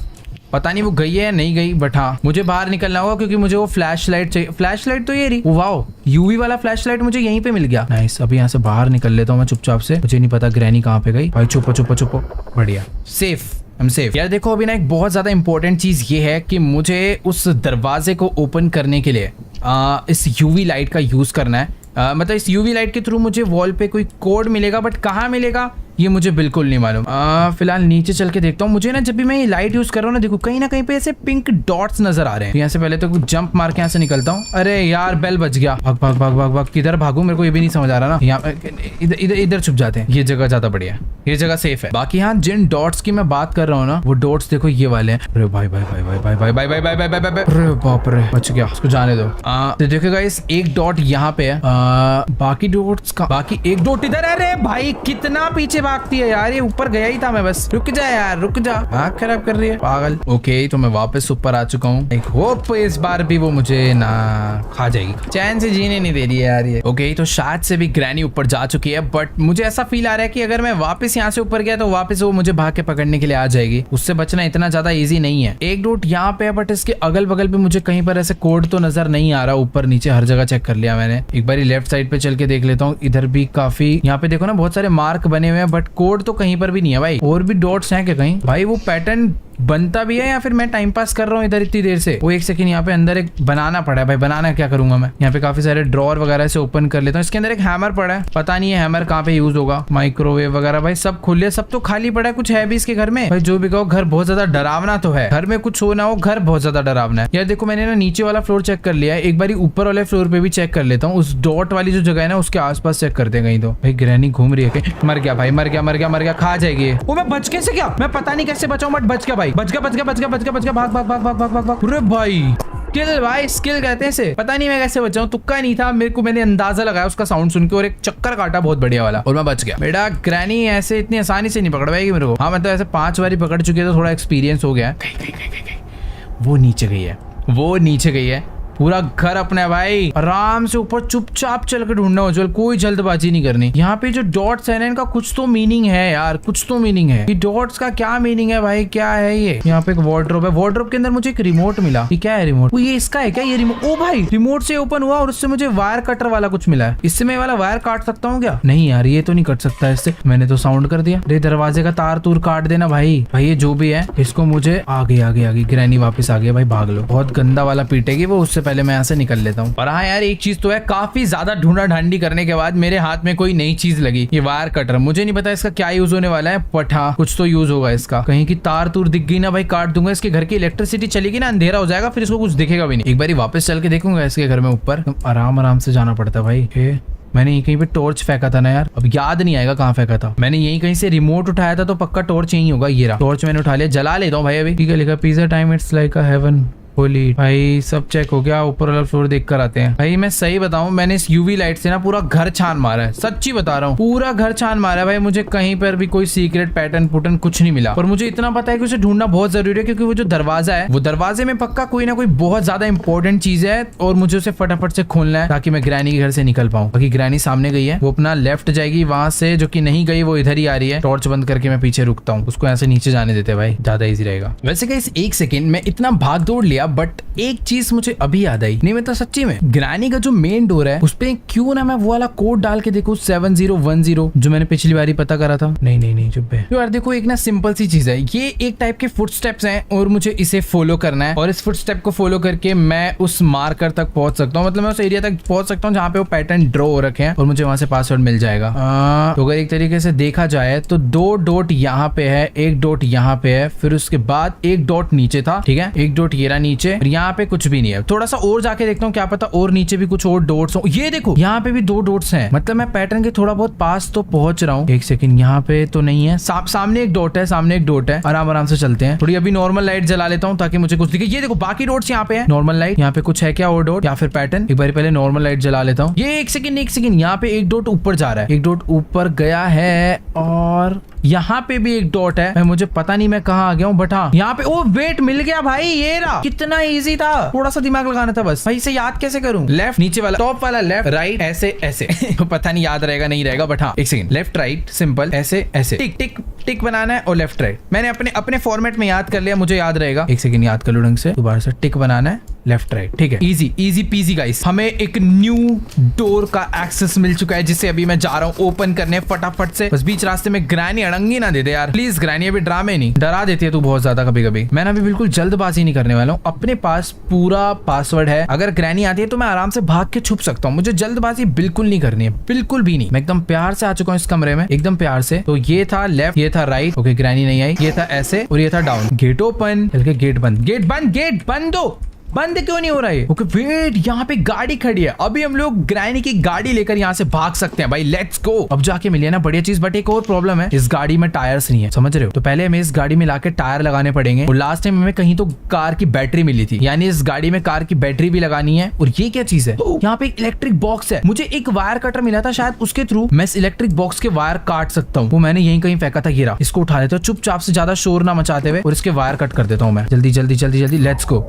S1: पता नहीं वो गई है या नहीं गई बट हाँ मुझे बाहर निकलना होगा क्योंकि मुझे वो फ्लैश लाइट चाहिए। फ्लैश लाइट तो ये रही, वाओ यूवी वाला फ्लैश लाइट मुझे यहीं पे मिल गया। नाइस। अभी यहाँ से बाहर निकल लेता हूँ मैं चुपचाप से। मुझे नहीं पता ग्रैनी कहाँ पे गई। भाई चुपो बढ़िया सेफ सेफ। यार देखो अभी ना एक बहुत ज्यादा इंपॉर्टेंट चीज ये है कि मुझे उस दरवाजे को ओपन करने के लिए इस यूवी लाइट का यूज करना है। मतलब इस यूवी लाइट के थ्रू मुझे वॉल पे कोई कोड मिलेगा बट कहाँ मिलेगा ये मुझे बिल्कुल नहीं मालूम। फिलहाल नीचे चल के देखता हूँ। मुझे ना जब भी मैं ये लाइट यूज कर रहा हूँ ना, देखो कहीं ना कहीं पे ऐसे पिंक डॉट्स नजर आ रहे हैं। यहाँ से पहले तो जंप मार के यहाँ से निकलता हूँ। अरे यार बेल बच गया। भाग भाग भाग भाग भाग, किधर भागू मेरे को ये भी नहीं समझ आ रहा ना। यहाँ इधर इधर इधर छुप जाते हैं। ये जगह ज्यादा बढ़िया है, ये जगह सेफ है। बाकी यहाँ जिन डॉट्स की मैं बात कर रहा हूँ ना, वो डॉट्स देखो ये वाले हैं। अरे भाई भाई भाई भाई भाई भाई भाई भाई भाई भाई भाई भाई, अरे बाप रे, बच गया, उसको जाने दो। तो देखो गाइस, एक डॉट यहाँ पे है, बाकी डॉट्स का, बाकी एक डॉट इधर। अरे भाई कितना पीछे भागती है यार, ये ऊपर गया ही था मैं, बस रुक जा यार, रुक जा, आँख खराब कर रही है पागल। ओके तो मैं वापस ऊपर आ चुका हूँ। एक होप इस बार भी वो मुझे ना खा जाएगी, चैन से जीने नहीं दे रही है यार ये। ओके तो शायद से भी ग्रैनी ऊपर जा चुकी है, बट मुझे ऐसा फील आ रहा है कि अगर मैं वापस यहाँ से ऊपर गया तो वापस वो मुझे भाग के पकड़ने के लिए आ जाएगी। उससे बचना इतना ज्यादा इजी नहीं है। एक डॉट यहाँ पे है, बट इसके अगल बगल पे मुझे कहीं पर ऐसे कोड तो नजर नहीं आ रहा। ऊपर नीचे हर जगह चेक कर लिया मैंने। एक बार लेफ्ट साइड पे चल के देख लेता हूँ। इधर भी काफी, यहाँ पे देखो ना बहुत सारे मार्क बने हुए हैं, बट कोड तो कहीं पर भी नहीं है भाई। और भी डॉट्स हैं क्या कहीं? भाई वो पैटर्न बनता भी है या फिर मैं टाइम पास कर रहा हूँ इधर इतनी देर से? वो एक सेकंड, यहाँ पे अंदर एक बनाना पड़ा है भाई। बनाना क्या करूंगा मैं? यहाँ पे काफी सारे ड्रॉर वगैरह से ओपन कर लेता हूँ। इसके अंदर एक हैमर पड़ा है, पता नहीं है हैमर कहाँ पे यूज होगा। माइक्रोवेव वगैरह भाई सब खुले, सब तो खाली पड़ा है। कुछ है भी इसके घर में? भाई जो भी कहो, घर बहुत ज्यादा डरावना तो है। घर में कुछ हो ना हो, घर बहुत ज्यादा डरावना है यार। देखो मैंने ना नीचे वाला फ्लोर चेक कर लिया है, एक बार ऊपर वाले फ्लोर पे भी चेक कर लेता हूँ। उस डॉट वाली जो जगह है ना, उसके आसपास चेक करते हैं कहीं। तो भाई ग्रैनी घूम रही है। मर गया भाई, मर गया मर गया मर गया, खा जाएगी। वो मैं बच कैसे गया? मैं पता नहीं कैसे बचाऊं, बट बच गया भाई, बच गया बच गया बच गया बच गया बच गया। भाग भाग भाग भाग भाग भाग भाग। अरे भाई स्किल भाई, स्किल कहते हैं इसे। पता नहीं मैं कैसे बचाऊं, तुक्का नहीं था मेरे को, मैंने अंदाजा लगाया उसका साउंड सुन के और एक चक्कर काटा बहुत बढ़िया वाला, और मैं बच गया। बेटा ग्रैनी ऐसे इतनी आसानी से नहीं पकड़ पाएगी मेरे को। हाँ मैं तो ऐसे 5 बारी पकड़ चुकी है, तो थोड़ा एक्सपीरियंस हो गया है। वो नीचे गई है, वो नीचे गई है। पूरा घर अपना है भाई, आराम से ऊपर चुपचाप चल के ढूंढना हो, कोई जल्दबाजी नहीं करनी। यहाँ पे जो डॉट्स है ना, इनका कुछ तो मीनिंग है यार, कुछ तो मीनिंग है। ये डॉट्स का क्या मीनिंग है भाई? क्या है ये? यहाँ पे एक वार्डरोब है, वार्डरोब के अंदर मुझे एक रिमोट मिला। ये क्या है रिमोट? ये इसका है क्या ये रिमोट? ओ भाई रिमोट से ओपन हुआ और उससे मुझे वायर कटर वाला कुछ मिला है। इससे मैं वाला वायर काट सकता हूँ क्या? नहीं यार ये तो नहीं कट सकता इससे। मैंने तो साउंड कर दिया। अरे दरवाजे का तार तूर काट देना भाई। भाई ये जो भी है इसको मुझे आगे आगे आगे। ग्रैनी वापस आ गया भाई, भाग लो। बहुत गंदा वाला पीटेगी वो, उससे पहले मैं यहाँ से निकल लेता हूँ। और हाँ यार एक चीज तो है, काफी ज्यादा ढूंढा ढांडी करने के बाद मेरे हाथ में कोई नई चीज लगी। ये वायर कटर, मुझे नहीं पता इसका क्या यूज होने वाला है, बट हाँ कुछ तो यूज होगा इसका। कहीं की तार तूर दिख गई ना भाई, काट दूंगा। इसके घर की इलेक्ट्रिसिटी चलेगी ना, अंधेरा हो जाएगा, फिर इसको कुछ दिखेगा भी नहीं। एक बार वापस चल के देखूंगा इसके घर में ऊपर। आराम आराम से जाना पड़ता है भाई। मैंने यहीं कहीं पे टॉर्च फेंका था ना यार, अब याद नहीं आएगा कहाँ फेंका था। मैंने यहीं कहीं से रिमोट उठाया था, तो पक्का टॉर्च यहीं होगा। ये रहा टॉर्च, मैंने उठा लिया, जला लेता हूँ भाई अभी। ठीक है लिखा pizza time it's like a heaven holy. भाई सब चेक हो गया, ऊपर वाला फ्लोर देख कर आते हैं। भाई मैं सही बताऊं, मैंने इस यूवी लाइट से ना पूरा घर छान मारा है, सच्ची बता रहा हूँ, पूरा घर छान मारा है भाई। मुझे कहीं पर भी कोई सीक्रेट पैटर्न पुटर्न कुछ नहीं मिला। और मुझे इतना पता है कि उसे ढूंढना बहुत जरूरी है, क्योंकि वो जो दरवाजा है, वो दरवाजे में पक्का कोई ना कोई बहुत ज्यादा इंपॉर्टेंट चीज है, और मुझे उसे फटाफट से खोलना है ताकि मैं ग्रैनी के घर से निकल पाऊँ। बाकी ग्रैनी सामने गई है, वो अपना लेफ्ट जाएगी, वहां से जो कि नहीं गई वो इधर ही आ रही है। टॉर्च बंद करके मैं पीछे रुकता हूँ, उसको ऐसे नीचे जाने देते भाई, ज्यादा ईजी रहेगा। वैसे गाइस एक सेकंड में इतना भाग दौड़ लिया, बट एक चीज मुझे अभी याद आई। नहीं मतलब सच्ची में ग्रैनी का जो मेन डोर है उस पे क्यों ना मैं वो वाला कोड डाल के देखूं 7010, जो मैंने पिछली बारी पता करा था। नहीं चुप है यार। देखो एक ना सिंपल सी चीज है, ये एक टाइप के फुटस्टेप्स हैं और मुझे इसे फॉलो करना है, और इस फुटस्टेप को फॉलो करके मैं उस मार्कर तक पहुंच सकता हूँ। मतलब मैं उस एरिया तक पहुंच सकता हूँ जहाँ पे वो पैटर्न ड्रॉ हो रखे हैं, और मुझे वहां से पासवर्ड मिल जाएगा। तो अगर एक तरीके से देखा जाए तो 2 डॉट यहाँ पे है, 1 डॉट यहाँ पे है, फिर उसके बाद 1 डॉट नीचे था। ठीक है, 1 डॉट ये रहा नीचे, और यहाँ पे कुछ भी नहीं है। थोड़ा सा और जाके देखता हूँ, क्या पता और नीचे भी कुछ और डॉट्स हो। ये देखो यहाँ पे भी 2 डॉट्स हैं, मतलब मैं पैटर्न के थोड़ा बहुत पास तो पहुंच रहा हूँ। एक सेकंड, यहाँ पे तो नहीं है, सामने एक डॉट है, सामने एक डॉट है। आराम आराम से चलते हैं। थोड़ी अभी नॉर्मल लाइट जला लेता हूँ ताकि मुझे कुछ दिखे। ये देखो बाकी डॉट्स यहाँ पे है, नॉर्मल लाइट। यहाँ पे कुछ है क्या और डॉट या फिर पैटर्न? एक बार पहले नॉर्मल लाइट जला लेता हूँ। ये एक सेकंड, यहाँ पे 1 डॉट ऊपर जा रहा है, 1 डॉट ऊपर गया है, और यहाँ पे भी 1 डॉट है। मुझे पता नहीं मैं कहाँ आ गया हूँ, बट हाँ यहाँ पे ओ वेट मिल गया भाई। ये रहा, कितना इजी था, थोड़ा सा दिमाग लगाना था बस। भाई इसे याद कैसे करूँ? लेफ्ट नीचे वाला, टॉप वाला लेफ्ट राइट, ऐसे ऐसे पता नहीं याद रहेगा नहीं रहेगा, बट हाँ एक सेकंड, लेफ्ट राइट सिंपल, ऐसे ऐसे टिक टिक टिक बनाना है, और लेफ्ट राइट मैंने अपने फॉर्मेट में याद कर लिया, मुझे याद रहेगा। एक सेकंड याद कर लो ढंग से, दोबारा से टिक बनाना है, लेफ्ट राइट, ठीक है, इजी इजी पीजी गाइस। हमें एक न्यू डोर का एक्सेस मिल चुका है जिसे अभी मैं जा रहा हूँ ओपन करने फटाफट से। बस बीच रास्ते में ग्रैनी अड़ंगी ना दे दे यार प्लीज। ग्रैनी अभी ड्रामे नहीं, डरा देती है तू बहुत ज्यादा कभी कभी। मैं अभी बिल्कुल जल्दबाजी नहीं करने वाला हूँ, अपने पास पूरा पासवर्ड है। अगर ग्रैनी आती है तो मैं आराम से भाग के छुप सकता हूँ, मुझे जल्दबाजी बिल्कुल नहीं करनी है, बिल्कुल भी नहीं। मैं एकदम प्यार से आ चुका हूँ इस कमरे में, एकदम प्यार से। तो ये था लेफ्ट, ये था राइट, ओके ग्रैनी नहीं आई, ये था ऐसे और ये था डाउन। गेट ओपन, गेट बंद, गेट बंद, गेट बंद दो। बंद क्यों नहीं हो रहा है? ओके वेट, यहाँ पे गाड़ी खड़ी है, अभी हम लोग ग्रैनी की गाड़ी लेकर यहाँ से भाग सकते हैं भाई, लेट्स गो। अब जाके मिली है ना बढ़िया चीज, बट एक और प्रॉब्लम है, इस गाड़ी में टायर्स नहीं है, समझ रहे हो? तो पहले हमें इस गाड़ी में लाके टायर लगाने पड़ेंगे। और लास्ट टाइम हमें कहीं तो कार की बैटरी मिली थी, यानी इस गाड़ी में कार की बैटरी भी लगानी है। और ये क्या चीज है? यहाँ पे एक इलेक्ट्रिक बॉक्स है, मुझे एक वायर कटर मिला था, शायद उसके थ्रू मैं इस इलेक्ट्रिक बॉक्स के वायर काट सकता हूँ। वो मैंने यहीं कहीं फेंका था, गिरा, इसको उठा लेता हूँ चुपचाप से, ज्यादा शोर ना मचाते हुए, और इसके वायर कट कर देता हूँ मैं। जल्दी जल्दी जल्दी जल्दी, लेट्स गो।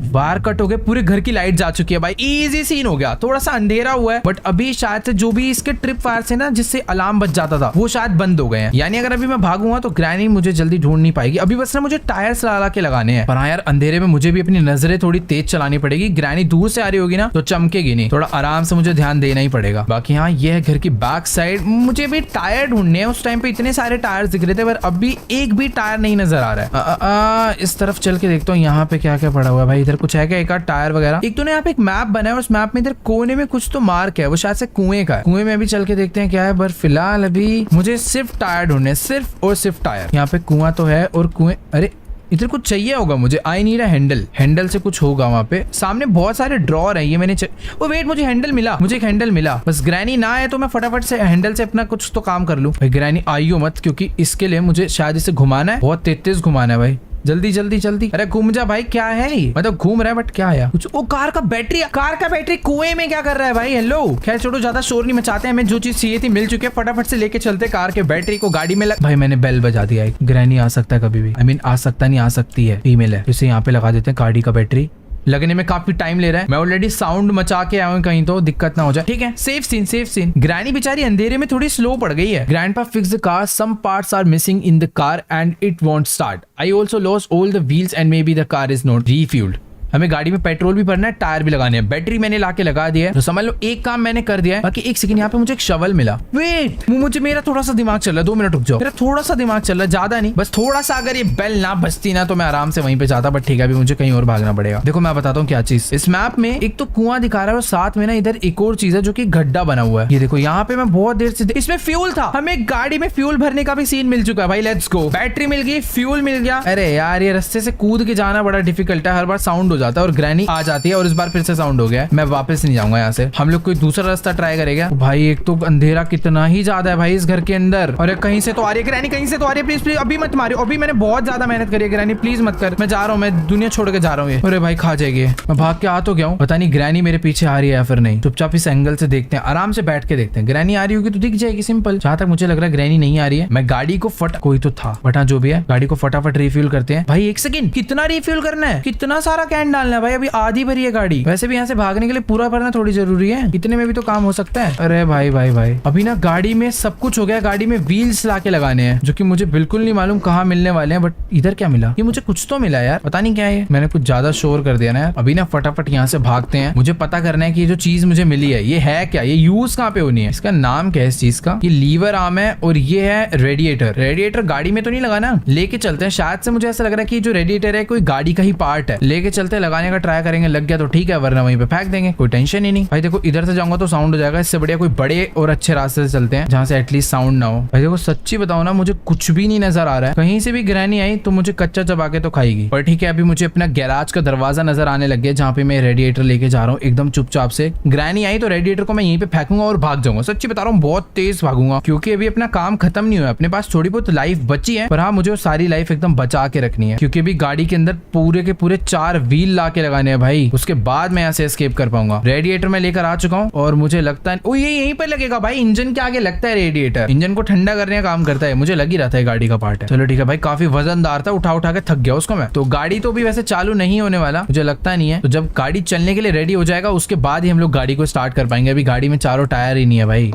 S1: वायर कट हो गए, पूरे घर की लाइट जा चुकी है भाई, इजी सीन हो गया। थोड़ा सा अंधेरा हुआ है, बट अभी शायद से जो भी इसके ट्रिप फायर से ना जिससे अलार्म बच जाता था वो शायद बंद हो गए हैं। यानी अगर अभी मैं भागूंगा तो ग्रैनी मुझे जल्दी ढूंढ नहीं पाएगी। अभी बस ना मुझे टायर्स ला के लगाने हैं। पर हाँ यार, अंधेरे में मुझे भी अपनी नजरें थोड़ी तेज चलानी पड़ेगी। ग्रैनी दूर से आ रही होगी ना तो चमकेगी नहीं, थोड़ा आराम से मुझे ध्यान देना ही पड़ेगा। बाकी हाँ, ये है घर की बैक साइड। मुझे भी टायर ढूंढने हैं, उस टाइम पे इतने सारे टायर दिख रहे थे पर अभी एक भी टायर नहीं नजर आ रहा है। इस तरफ चल के देखता हूँ यहाँ पे क्या क्या पड़ा हुआ है भाई। इधर कुछ है क्या? एक टायर वगैरह। एक तो ना यहाँ पे एक मैप बना है, उस मैप में इधर कोने में कुछ तो मार्क है, वो शायद से कुएं का है। कुएं में अभी चल के देखते हैं क्या है। पर फिलहाल अभी मुझे सिर्फ टायर ढूंढने, सिर्फ और सिर्फ टायर। यहाँ पे कुआं तो है और कुएं, अरे इधर कुछ चाहिए होगा मुझे, आई नीड अ हैंडल। हैंडल से कुछ होगा वहाँ पे। सामने बहुत सारे ड्रॉर है, ये मैंने ओ वेट, मुझे हैंडल मिला, मुझे एक हैंडल मिला। बस ग्रैनी ना आए तो मैं फटाफट से हैंडल से अपना कुछ तो काम कर लूं। भाई ग्रैनी आइयो मत, क्योंकि इसके लिए मुझे शायद इसे घुमाना है, बहुत तेज घुमाना है भाई। जल्दी जल्दी जल्दी, अरे घूम जा भाई, क्या है ये? मतलब घूम रहा है बट क्या है कुछ? ओ कार का बैटरी कुएं में क्या कर रहा है भाई? हेलो, खैर छोड़ो, ज्यादा शोर नहीं मचाते हैं। हमें जो चीज चाहिए थी मिल चुकी है, फटाफट से लेके चलते कार के बैटरी को गाड़ी में लग। भाई मैंने बेल बजा दिया है, ग्रैनी आ सकता है कभी भी, आई मीन आ सकता नहीं, आ सकती है, फीमेल है, इसे यहाँ पे लगा देते हैं। गाड़ी का बैटरी लगने में काफी टाइम ले रहा है, मैं ऑलरेडी साउंड मचा के आया हूँ कहीं तो दिक्कत ना हो जाए। ठीक है, safe scene safe scene. Granny बेचारी अंधेरे में थोड़ी स्लो पड़ गई है। Grandpa fix the car, some parts are missing in the car and it won't start. I also lost all the wheels and maybe the car is not refuelled. हमें गाड़ी में पेट्रोल भी भरना है, tyre भी लगाने हैं। Battery मैंने लाके लगा दिया है, तो समझ लो एक काम मैंने कर दिया है। बाकी एक सेकंड, यहाँ पे मुझे एक शवल मिला। वेट, मुझे मेरा थोड़ा सा दिमाग चल रहा है, 2 मिनट रुक जाओ। मेरा थोड़ा सा दिमाग चल रहा है, ज्यादा नहीं, बस थोड़ा सा। अगर ये बेल ना बजती ना तो मैं आराम से वहीं पे जाता, बट ठीक है अभी मुझे कहीं और भागना पड़ेगा। देखो मैं बताता हूँ क्या चीज। इस मैप में एक तो कुआं दिखा रहा है और साथ में ना इधर एक और चीज है जो कि गड्ढा बना हुआ है। ये देखो यहाँ पे मैं बहुत देर से, इसमें फ्यूल था, हमें गाड़ी में फ्यूल भरने का भी सीन मिल चुका है भाई। लेट्स गो, बैटरी मिल गई, फ्यूल मिल गया। अरे यार, ये रास्ते से कूद के जाना बड़ा डिफिकल्ट है, हर बार साउंड हो जाता है और ग्रैनी आ जाती है और इस बार फिर से साउंड हो गया है। मैं वापस नहीं जाऊंगा यहाँ से, हम लोग कोई दूसरा रास्ता ट्राई करेगा। भाई एक तो अंधेरा कितना ही ज्यादा है भाई इस घर के अंदर। और कहीं से तो आ रही है ग्रैनी, कहीं से तो आ रही है। प्लीज प्लीज अभी मत मारो, अभी मैंने बहुत ज्यादा मेहनत करी है ग्रैनी, प्लीज मत कर। मैं जा रहा हूँ, मैं दुनिया छोड़ के जा रहा हूँ। अरे भाई खा जाएगी, मैं भाग के आ तो गया हूँ, पता नहीं ग्रैनी मेरे पीछे आ रही है या फिर नहीं। चुपचाप इस एंगल से देखते हैं, आराम से बैठ के देखते हैं। ग्रैनी आ रही होगी तो दिख जाएगी, सिंपल। जहां तक मुझे लग रहा है ग्रैनी नहीं आ रही है। मैं गाड़ी को कोई तो था, बट हाँ जो भी है, गाड़ी को फटाफट रिफ्यूल करते हैं। भाई एक सेकंड, कितना रिफ्यूल करना है? कितना सारा कैन डालना है भाई? अभी आधी भरी है गाड़ी। वैसे भी यहाँ से भागने के लिए पूरा भरना थोड़ी जरूरी है, इतने में भी तो काम हो सकता है। अरे भाई भाई भाई, अभी ना गाड़ी में सब कुछ हो गया। गाड़ी में व्हील्स लाके लगाने हैं, जो कि मुझे बिल्कुल नहीं मालूम कहाँ मिलने वाले हैं। बट इधर क्या मिला? ये मुझे कुछ तो मिला यार, पता नहीं क्या है। मैंने कुछ ज्यादा शोर कर दिया ना यार। अभी ना फटाफट यहाँ से भागते हैं। मुझे पता करना है कि जो चीज मुझे मिली है ये है क्या, ये यूज कहाँ पे होनी है, इसका नाम क्या है इस चीज का? ये लीवर आर्म है और ये है रेडिएटर। रेडिएटर गाड़ी में तो नहीं लगाना, लेके चलते हैं। शायद से मुझे ऐसा लग रहा है कि जो रेडिएटर है कोई गाड़ी का ही पार्ट है। लेके चलते हैं, लगाने का ट्राई करेंगे, लग गया तो ठीक है, वरना वहीं पे फेंक देंगे, कोई टेंशन ही नहीं। भाई देखो इधर से जाऊंगा तो साउंड हो जाएगा, इससे बढ़िया कोई बड़े और अच्छे रास्ते से चलते हैं जहाँ से एटलीस्ट साउंड ना हो। भाई देखो सच्ची बताओ ना, मुझे कुछ भी नहीं नजर आ रहा है। कहीं से भी ग्रैनी आई तो मुझे कच्चा चबा के तो खाएगी। पर ठीक है, अभी मुझे अपना गैराज का दरवाजा नजर आने लग गया जहाँ पे मैं रेडिएटर लेके जा रहा हूँ एकदम चुपचाप से। ग्रैनी आई तो रेडिएटर को मैं यहीं पे फेंकूंगा और भाग जाऊंगा। सच्ची बता रहा हूँ, बहुत तेज भागूंगा, क्योंकि अभी अपना काम खत्म नहीं हुआ। अपने पास थोड़ी बहुत लाइफ बची है, पर हाँ मुझे वो सारी लाइफ एकदम बचा के रखनी है, क्योंकि अभी गाड़ी के अंदर पूरे के पूरे 4 व्हील ला के लगाने हैं भाई। उसके बाद मैं यहाँ से एस्केप कर पाऊंगा। रेडिएटर में लेकर आ चुका हूँ और मुझे लगता है ये यहीं पर लगेगा भाई। इंजन के आगे लगता है रेडिएटर, इंजन को ठंडा करने का काम करता है। मुझे लग ही रहा था गाड़ी का पार्ट है। चलो ठीक है भाई, काफी वजनदार था, उठा उठा के थक गया उसको मैं। तो गाड़ी तो भी वैसे चालू नहीं होने वाला, मुझे लगता नहीं है। तो जब गाड़ी चलने के लिए रेडी हो जाएगा उसके बाद ही हम लोग गाड़ी को स्टार्ट कर पाएंगे। अभी गाड़ी में चारों टायर ही नहीं है भाई।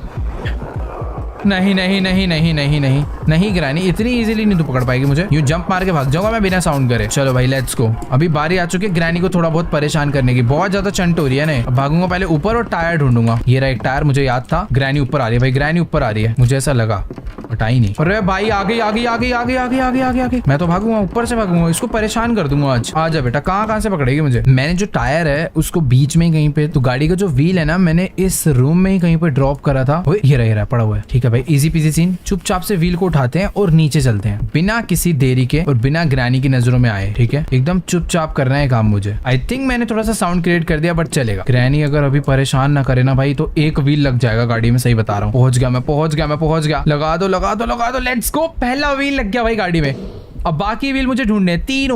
S1: नहीं नहीं नहीं नहीं नहीं नहीं नहीं ग्रैनी, इतनी इजीली नहीं तू पकड़ पाएगी मुझे। यूं जंप मार के भाग जाऊंगा मैं बिना साउंड करे। चलो भाई लेट्स गो। अभी बारी आ चुकी है ग्रैनी को थोड़ा बहुत परेशान करने की। बहुत ज्यादा चंट हो रही है ना। भागूंगा पहले ऊपर और टायर ढूंढूंगा। ये रहा एक टायर, मुझे याद था। ग्रैनी ऊपर आ रही है भाई, ग्रैनी ऊपर आ रही है, मुझे ऐसा लगा, बट आई नहीं। अरे भाई आगे आगे आगे आगे आगे आगे आगे आगे। मैं तो भागूंगा, ऊपर से भागूंगा, इसको परेशान कर दूंगा आज। आजा बेटा, कहाँ से पकड़ेगी मुझे। मैंने जो टायर है उसको बीच में कहीं पे, तो गाड़ी का जो व्हील है ना मैंने इस रूम में ही कहीं पे ड्रॉप करा था। ये रहा पड़ा हुआ है। ठीक है भाई, इजी पीजी सीन। चुपचाप से व्हील को उठाते हैं और नीचे चलते हैं बिना किसी देरी के और बिना ग्रैनी की नजरों में आए। ठीक है, एकदम चुपचाप करना है काम मुझे। आई थिंक मैंने थोड़ा सा साउंड क्रिएट कर दिया, बट चलेगा। ग्रैनी अगर अभी परेशान ना करे ना भाई तो एक व्हील लग जाएगा गाड़ी में, सही बता रहा हूँ। पहुंच गया। लगा दो लेट्स गो। पहला व्हील लग गया भाई गाड़ी में। अब बाकी व्हील मुझे ढूंढने हैं, तीन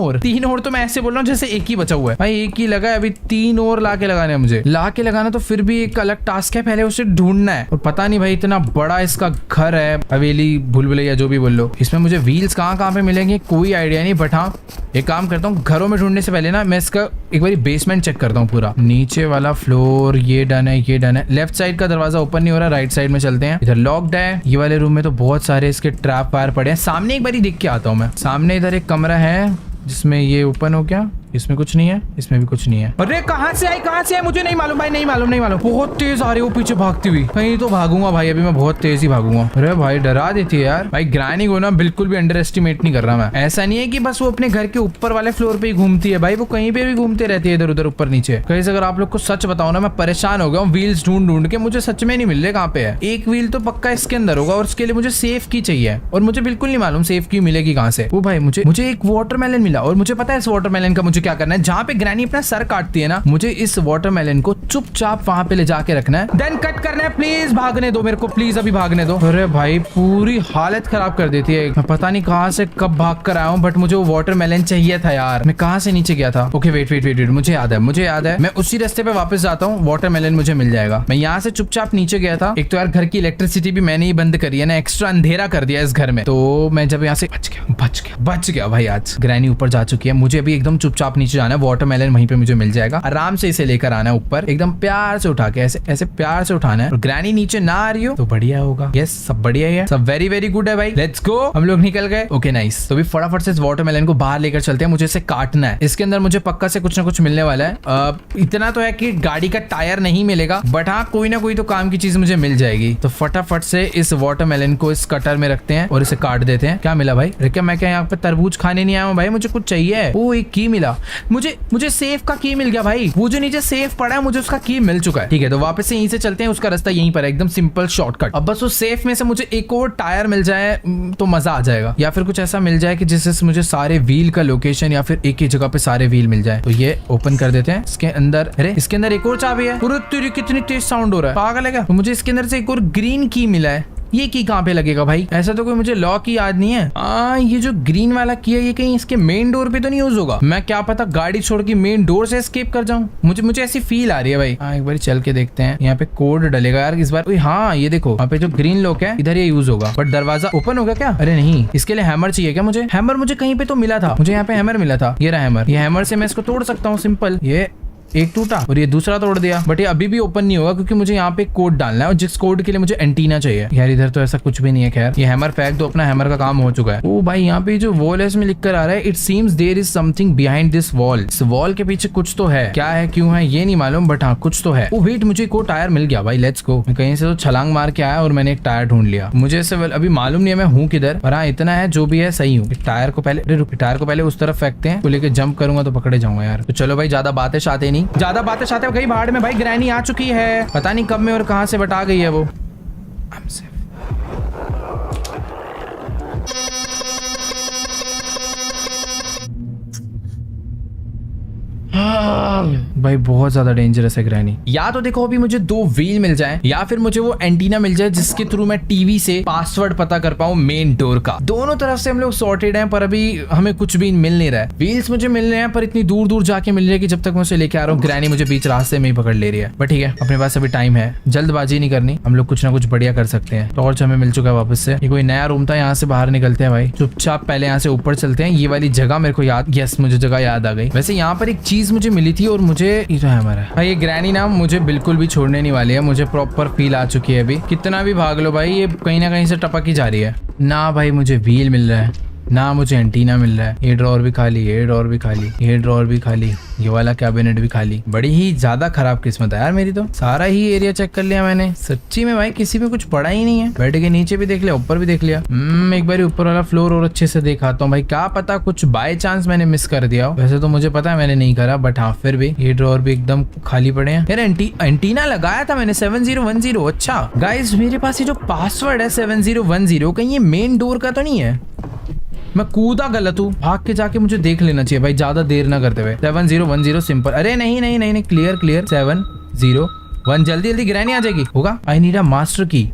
S1: और तो मैं ऐसे बोल रहा हूँ जैसे एक ही बचा हुआ है भाई। एक ही लगा है, अभी 3 और लाके लगाने हैं मुझे। लाके लगाना तो फिर भी एक अलग टास्क है, पहले उसे ढूंढना है। और पता नहीं भाई इतना बड़ा इसका घर है, हवेली, भूल-भुलैया जो भी बोल लो, इसमें मुझे व्हील्स कहाँ पे मिलेंगे कोई आइडिया नहीं। बट हाँ एक काम करता हूँ, घरों में ढूंढने से पहले ना मैं इसका एक बार बेसमेंट चेक करता हूँ पूरा। नीचे वाला फ्लोर ये डन है। लेफ्ट साइड का दरवाजा ओपन नहीं हो रहा, राइट साइड में चलते हैं। इधर लॉक्ड है। ये वाले रूम में तो बहुत सारे इसके ट्रैप वायर पड़े हैं। सामने एक बार देख के आता हूँ मैं। सामने इधर एक कमरा है जिसमें ये ओपन हो गया, इसमें कुछ नहीं है, इसमें भी कुछ नहीं है। अरे कहाँ से आई मुझे नहीं मालूम भाई, नहीं मालूम। बहुत तेज आ रही है वो पीछे भागती हुई। कहीं तो भागूंगा भाई, अभी मैं बहुत तेज ही भागूंगा। अरे भाई डरा देती है यार। भाई ग्रैनी को ना बिल्कुल भी अंडर एस्टिमेट नहीं कर रहा मैं। ऐसा नहीं है कि बस वो अपने घर के ऊपर वाले फ्लोर पे ही घूमती है भाई, वो कहीं पे भी घूमते रहती है, इधर उधर ऊपर नीचे। कहीं से अगर आप लोग को सच बताओ ना, मैं परेशान हो गया हूँ व्हील्स ढूंढ के, मुझे सच में नहीं मिल रहे कहाँ पे है। एक व्हील तो पक्का इसके अंदर होगा और उसके लिए मुझे सेफ की चाहिए, और मुझे बिल्कुल नहीं मालूम सेफ की मिलेगी कहाँ से। वो भाई मुझे एक वाटरमेलन मिला, और मुझे पता है इस वाटरमेलन का मुझे क्या करना है। जहाँ पे ग्रैनी अपना सर काटती है ना, मुझे इस वाटरमेलन को चुपचाप वहां पे ले जाके रखना है, देन कट करना है। प्लीज भागने दो मेरे को, प्लीज अभी भागने दो। अरे भाई पूरी हालत खराब कर देती है। मैं पता नहीं कहां से कब भाग कर आया हूँ, बट मुझे वो वाटरमेलन चाहिए था यार। मैं कहां से नीचे गया था। ओके वेट, मुझे याद है। मैं उसी रास्ते पे वापस जाता हूँ, वाटरमेलन मुझे मिल जाएगा। मैं यहाँ से चुपचाप नीचे गया था। एक तो यार घर की इलेक्ट्रिसिटी भी मैंने ही बंद करी है ना, एक्स्ट्रा अंधेरा कर दिया इस घर में। तो मैं जब यहाँ से बच गया भाई। आज ग्रैनी ऊपर जा चुकी है, मुझे अभी एकदम चुपचाप नीचे जाना है। वाटरमेलन वहीं पे मुझे मिल जाएगा। आराम से इसे लेकर आना है ऊपर, एकदम प्यार से उठा के ऐसे प्यार से उठाना है। और ग्रैनी नीचे ना आ रही हो तो बढ़िया होगा। यस सब बढ़िया है, सब वेरी गुड है भाई। लेट्स गो, हम लोग निकल गए। Okay nice. तो भी फटाफट से इस वाटरमेलन को बाहर लेकर चलते हैं, मुझे इसे काटना है। इसके अंदर मुझे पक्का से कुछ ना कुछ मिलने वाला है। इतना तो है कि गाड़ी का टायर नहीं मिलेगा, बट हाँ कोई ना कोई तो काम की चीज मुझे मिल जाएगी। तो फटाफट से इस वाटरमेलन को इस कटर में रखते हैं और इसे काट देते हैं। क्या मिला भाई? क्या मैं क्या यहाँ पे तरबूज खाने नहीं आया हूँ भाई, मुझे कुछ चाहिए। ओ एक की मिला मुझे सेफ का की मिल गया भाई। वो जो नीचे सेफ पड़ा है मुझे उसका की मिल चुका है। ठीक है, तो वापस से यहीं से चलते हैं, उसका रास्ता यहीं पर है, एकदम सिंपल शॉर्टकट। अब बस उस सेफ में से मुझे एक और टायर मिल जाए तो मजा आ जाएगा, या फिर कुछ ऐसा मिल जाए कि जिससे मुझे सारे व्हील का लोकेशन या फिर एक ही जगह पे सारे व्हील मिल जाए। तो ये ओपन कर देते हैं। इसके अंदर इसके अंदर एक और चाबी है। कितनी तेज साउंड हो रहा है, पागल है क्या? तो मुझे इसके अंदर से एक और ग्रीन की मिला है। ये की कहाँ पे लगेगा भाई? ऐसा तो कोई मुझे लॉक की याद नहीं है। ये जो ग्रीन वाला की है, ये कहीं इसके मेन डोर पे तो नहीं यूज होगा? मैं क्या पता गाड़ी छोड़ के मेन डोर से एस्केप कर जाऊं। मुझे ऐसी फील आ रही है भाई। एक बार चल के देखते हैं। यहाँ पे कोड डलेगा यार इस बार। हाँ ये देखो, वहाँ पे जो ग्रीन लॉक है इधर ये यूज होगा। बट दरवाजा ओपन होगा क्या? अरे नहीं, इसके लिए हैमर चाहिए क्या मुझे? हैमर मुझे कहीं पे तो मिला था, मुझे यहाँ पे हैमर मिला था। ये रहा हैमर। ये हैमर से मैं इसको तोड़ सकता हूँ, सिंपल। ये एक टूटा और ये दूसरा तोड़ दिया, बट ये अभी भी ओपन नहीं होगा क्योंकि मुझे यहाँ पे कोड डालना है, और जिस कोड के लिए मुझे एंटीना चाहिए। यार इधर तो ऐसा कुछ भी नहीं है। खैर ये हैमर फेंक दो, अपना हैमर का काम हो चुका है। ओ भाई यहाँ पे जो वॉल है इसमें लिख कर आ रहा है, it seems there is something behind this wall. इस वॉल के पीछे कुछ तो है, क्या है क्यों है ये नहीं मालूम, बट हाँ कुछ तो है। ओ वेट, मुझे एक और टायर मिल गया भाई। Let's go. मैं कहीं से तो छलांग मार के आया और मैंने एक टायर ढूंढ लिया। मुझे इससे अभी मालूम नहीं है मैं हूँ किधर, पर हाँ इतना है जो भी है सही हूँ। टायर को पहले उस तरफ फेंकते हैं, तो लेके जंप करूंगा तो पकड़े जाऊंगा यार। तो चलो भाई ज्यादा बातें शाते नहीं, ज्यादा बातें गई भाड़ में भाई। ग्रैनी आ चुकी है, पता नहीं कब में और कहां से बटा गई है वो। भाई बहुत ज्यादा डेंजरस है ग्रैनी। या तो देखो अभी मुझे 2 व्हील मिल जाए, या फिर मुझे वो एंटीना मिल जाए जिसके थ्रू मैं टीवी से पासवर्ड पता कर पाऊं मेन डोर का। दोनों तरफ से हम लोग सॉर्टेड हैं, पर अभी हमें कुछ भी मिल नहीं रहा है। व्हील्स मुझे मिल रहे हैं पर इतनी दूर दूर जाके मिल रहे हैं कि जब तक मैं उसे लेके आ रहा हूँ ग्रैनी मुझे बीच रास्ते में ही पकड़ ले रही है। बट ठीक है, अपने पास अभी टाइम है, जल्दबाजी नहीं करनी, हम लोग कुछ ना कुछ बढ़िया कर सकते हैं। टॉर्च हमें मिल चुका है वापस से। ये कोई नया रूम था, यहाँ से बाहर निकलते हैं भाई। चुपचाप पहले यहाँ से ऊपर चलते हैं। ये वाली जगह मेरे को याद, यस मुझे जगह याद आ गई। वैसे यहाँ पर एक चीज चीज मुझे मिली थी और मुझे ये तो है हमारा भाई, ये ग्रैनी ना मुझे बिल्कुल भी छोड़ने नहीं वाली है। मुझे प्रॉपर फील आ चुकी है अभी। कितना भी भाग लो भाई, ये कहीं ना कहीं से टपक ही जा रही है ना। भाई मुझे व्हील मिल रहा है ना, मुझे एंटीना मिल रहा है। ये ड्रॉर भी खाली, ये ड्रॉर भी खाली, ये ड्रॉर भी खाली, ये वाला कैबिनेट भी खाली। बड़ी ही ज्यादा खराब किस्मत है यार मेरी तो। सारा ही एरिया चेक कर लिया मैंने सच्ची में भाई, किसी में कुछ पड़ा ही नहीं है। बैठ के नीचे भी देख लिया, ऊपर भी देख लिया। एक बार ऊपर वाला फ्लोर और अच्छे से दिखाता हूँ भाई, क्या पता कुछ बाय चांस मैंने मिस कर दिया हो। वैसे तो मुझे पता है मैंने नहीं करा, बट हाँ फिर भी ये ड्रॉर भी एकदम खाली पड़े हैं यार। एंटीना लगाया था मैंने 7010। अच्छा गाइस, मेरे पास ये जो पासवर्ड है 7010, कहीं ये मेन डोर का तो नहीं है? मैं कूदा गलत हूँ, भाग के जाके मुझे देख लेना चाहिए भाई, ज्यादा देर ना करते हुए। 7010 सिंपल। अरे नहीं नहीं नहीं नहीं, क्लियर 701। जल्दी जल्दी ग्रैनी आ जाएगी। होगा। आई नीड अ मास्टर की।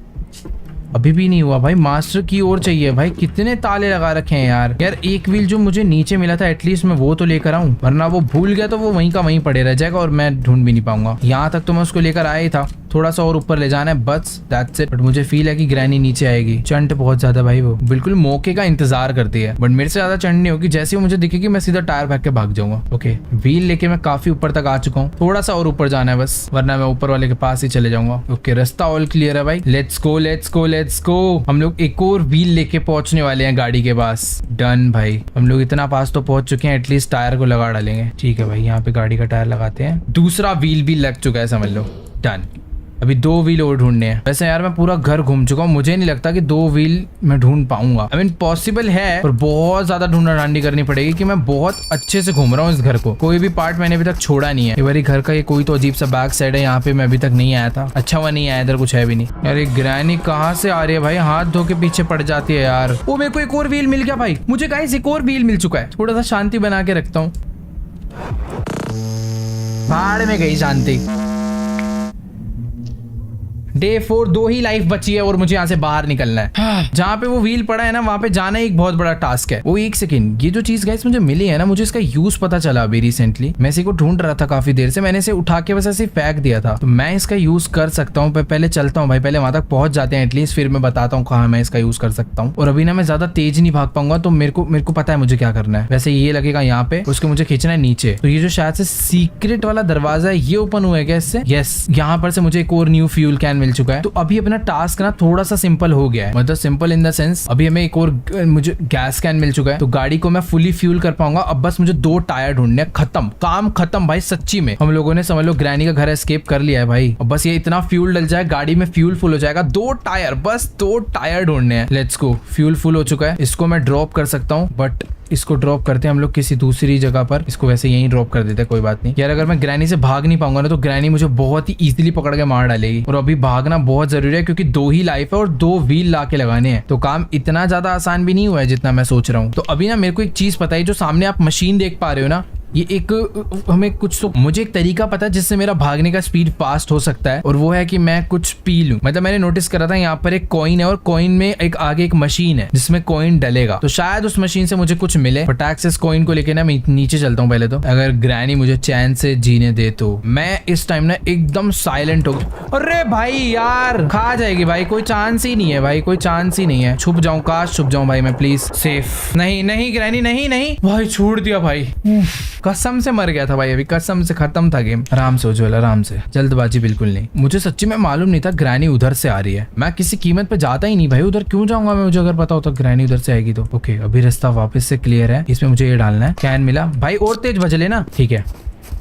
S1: अभी भी नहीं हुआ भाई, मास्टर की और चाहिए भाई। कितने ताले लगा रखे हैं यार। यार एक व्हील जो मुझे नीचे मिला था एटलीस्ट मैं वो तो लेकर आऊं, वरना वो भूल गया तो वो वहीं का वहीं पड़े रह जाएगा और मैं ढूंढ भी नहीं पाऊंगा। यहाँ तक तो मैं उसको लेकर आया ही था, थोड़ा सा और ऊपर ले जाना है बस, दैट्स इट। बट मुझे फील है कि ग्रैनी नीचे आएगी। चंट बहुत ज्यादा भाई, वो बिल्कुल मौके का इंतजार करती है। बट मेरे से ज्यादा चंट नहीं होगी। जैसे वो मुझे दिखेगी मैं सीधा टायर फेंक के भाग जाऊंगा। ओके, व्हील लेके मैं काफी ऊपर तक आ चुका हूँ, थोड़ा सा और ऊपर जाना है बस, वरना मैं ऊपर वाले के पास ही चले जाऊंगा। ओके, रास्ता ऑल क्लियर है भाई। Let's go let's go let's go. हम लोग एक और व्हील लेके पहुंचने वाले हैं गाड़ी के पास। डन भाई, हम लोग इतना पास तो पहुंच चुके हैं, एटलीस्ट टायर को लगा डालेंगे। ठीक है भाई, यहाँ पे गाड़ी का टायर लगाते हैं। दूसरा व्हील भी लग चुका है समझ लो। डन। अभी 2 व्हील और ढूंढने हैं। वैसे यार मैं पूरा घर घूम चुका हूँ, मुझे नहीं लगता कि 2 व्हील मैं ढूंढ पाऊंगा। आई मीन पॉसिबल है, पर बहुत ज्यादा ढूंढा ढांडी करनी पड़ेगी कि मैं बहुत अच्छे से घूम रहा हूँ इस घर को। कोई भी पार्ट मैंने अभी तक छोड़ा नहीं है। ये घर का ये कोई तो अजीब सा बैक साइड है, यहाँ पे मैं अभी तक नहीं आया था। अच्छा हुआ नहीं आया, इधर कुछ है भी नहीं। यार ये ग्रैनी कहाँ से आ रही है भाई, हाथ धो के पीछे पड़ जाती है यार। वो मेरे को एक और व्हील मिल गया भाई, मुझे गाइस एक और व्हील मिल चुका है। थोड़ा सा शांति बना के रखता हूँ। पहाड़ में गई शांति। डे 4, 2 ही लाइफ बची है और मुझे यहाँ से बाहर निकलना है। जहाँ पे वो व्हील पड़ा है ना, वहाँ पे जाना एक बहुत बड़ा टास्क है। वो एक सेकंड, ये जो चीज गाइस मुझे मिली है ना, मुझे इसका यूज पता चला अभी रिसेंटली। मैं इसी को ढूंढ रहा था काफी देर से, मैंने इसे उठा के बस ऐसे फेंक दिया था। तो मैं इसका यूज कर सकता हूँ। पहले चलता हूँ भाई, पहले वहां तक पहुंच जाते हैं एटलीस्ट, फिर मैं बताता हूँ कहाँ मैं इसका यूज कर सकता हूँ। और अभी ना मैं ज्यादा तेज नहीं भाग पाऊंगा, तो मेरे को पता है मुझे क्या करना है। वैसे ये लगेगा यहाँ पे, उसको मुझे खींचना है नीचे। तो ये जो शायद से सीक्रेट वाला दरवाजा है, ये ओपन हुआ है क्या इससे? यस, यहाँ पर से मुझे एक और न्यू फ्यूल कैन मिल चुका है। तो अभी अपना टास्क ना थोड़ा सा सिंपल हो गया है, मतलब सिंपल इन द सेंस अभी हमें एक और मुझे गैस कैन मिल चुका है, तो गाड़ी को मैं फुली फ्यूल कर पाऊंगा। अब बस मुझे 2 टायर ढूंढने, खत्म, काम खत्म भाई। सच्ची में हम लोगों ने समझ लो ग्रैनी का घर एस्केप कर लिया है भाई। अब बस ये इतना फ्यूल डल जाए, गाड़ी में फ्यूल फुल हो जाएगा। 2 टायर, बस 2 टायर ढूंढने हैं। Let's go. फ्यूल फुल हो चुका है, इसको मैं ड्रॉप कर सकता हूँ, बट इसको ड्रॉप करते हैं हम लोग किसी दूसरी जगह पर। इसको वैसे यहीं ड्रॉप कर देते हैं, कोई बात नहीं यार। अगर मैं ग्रैनी से भाग नहीं पाऊंगा ना, तो ग्रैनी मुझे बहुत ही इजीली पकड़ के मार डालेगी। और अभी भागना बहुत जरूरी है, क्योंकि 2 ही लाइफ है और 2 व्हील ला के लगाने हैं। तो काम इतना ज्यादा आसान भी नहीं हुआ है जितना मैं सोच रहा हूँ। तो अभी ना मेरे को एक चीज पता है, जो सामने आप मशीन देख पा रहे हो ना, ये एक हमें कुछ तो मुझे एक तरीका पता है जिससे मेरा भागने का स्पीड फास्ट हो सकता है। और वो है कि मैं कुछ पी लूं। मतलब मैंने नोटिस करा था यहाँ पर एक कॉइन है और कॉइन में एक आगे एक मशीन है जिसमें कॉइन डलेगा। तो शायद उस मशीन से मुझे कुछ मिले। फटाक से इस कॉइन को लेके ना मैं नीचे चलता हूँ पहले तो। अगर ग्रैनी मुझे चैन से जीने दे तो मैं इस टाइम ना एकदम साइलेंट हो। अरे भाई यार, खा जाएगी भाई, कोई चांस ही नहीं है भाई, कोई चांस ही नहीं है। छुप जाऊं, काश छुप जाऊं भाई मैं, प्लीज। सेफ नहीं नहीं ग्रैनी, नहीं नहीं भाई, छोड़ दिया भाई। कसम से मर गया था भाई, अभी कसम से खत्म था गेम। आराम से उज्जवल, आराम से, जल्दबाजी बिल्कुल नहीं। मुझे सच्ची में मालूम नहीं था ग्रैनी उधर से आ रही है। मैं किसी कीमत पे जाता ही नहीं भाई, उधर क्यों जाऊंगा मैं, मुझे अगर पता होता ग्रैनी उधर से आएगी तो। ओके, अभी रास्ता वापस से क्लियर है। इसमें मुझे ये डालना है। कैन मिला भाई, और तेज बज लेना। ठीक है,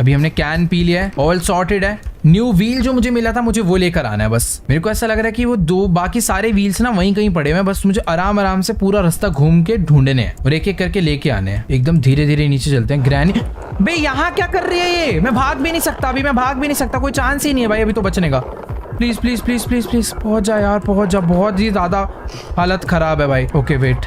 S1: अभी हमने कैन पी लिया है, ऑल सॉर्टेड है। न्यू व्हील जो मुझे मिला था, मुझे वो लेकर आना है बस। मेरे को ऐसा लग रहा है कि वो 2 बाकी सारे व्हील्स ना वहीं कहीं पड़े हुए, बस मुझे आराम आराम से पूरा रास्ता घूम के ढूंढने हैं और एक एक करके लेके आने हैं। एकदम धीरे धीरे नीचे चलते हैं। ग्रैनी बे यहाँ क्या कर रही है ये? मैं भाग भी नहीं सकता अभी, मैं भाग भी नहीं सकता, कोई चांस ही नहीं है भाई अभी तो बचने का। Please please please please please पहुंच जा यार, पहुंच जा। बहुत ही ज्यादा हालत खराब है भाई। ओके वेट,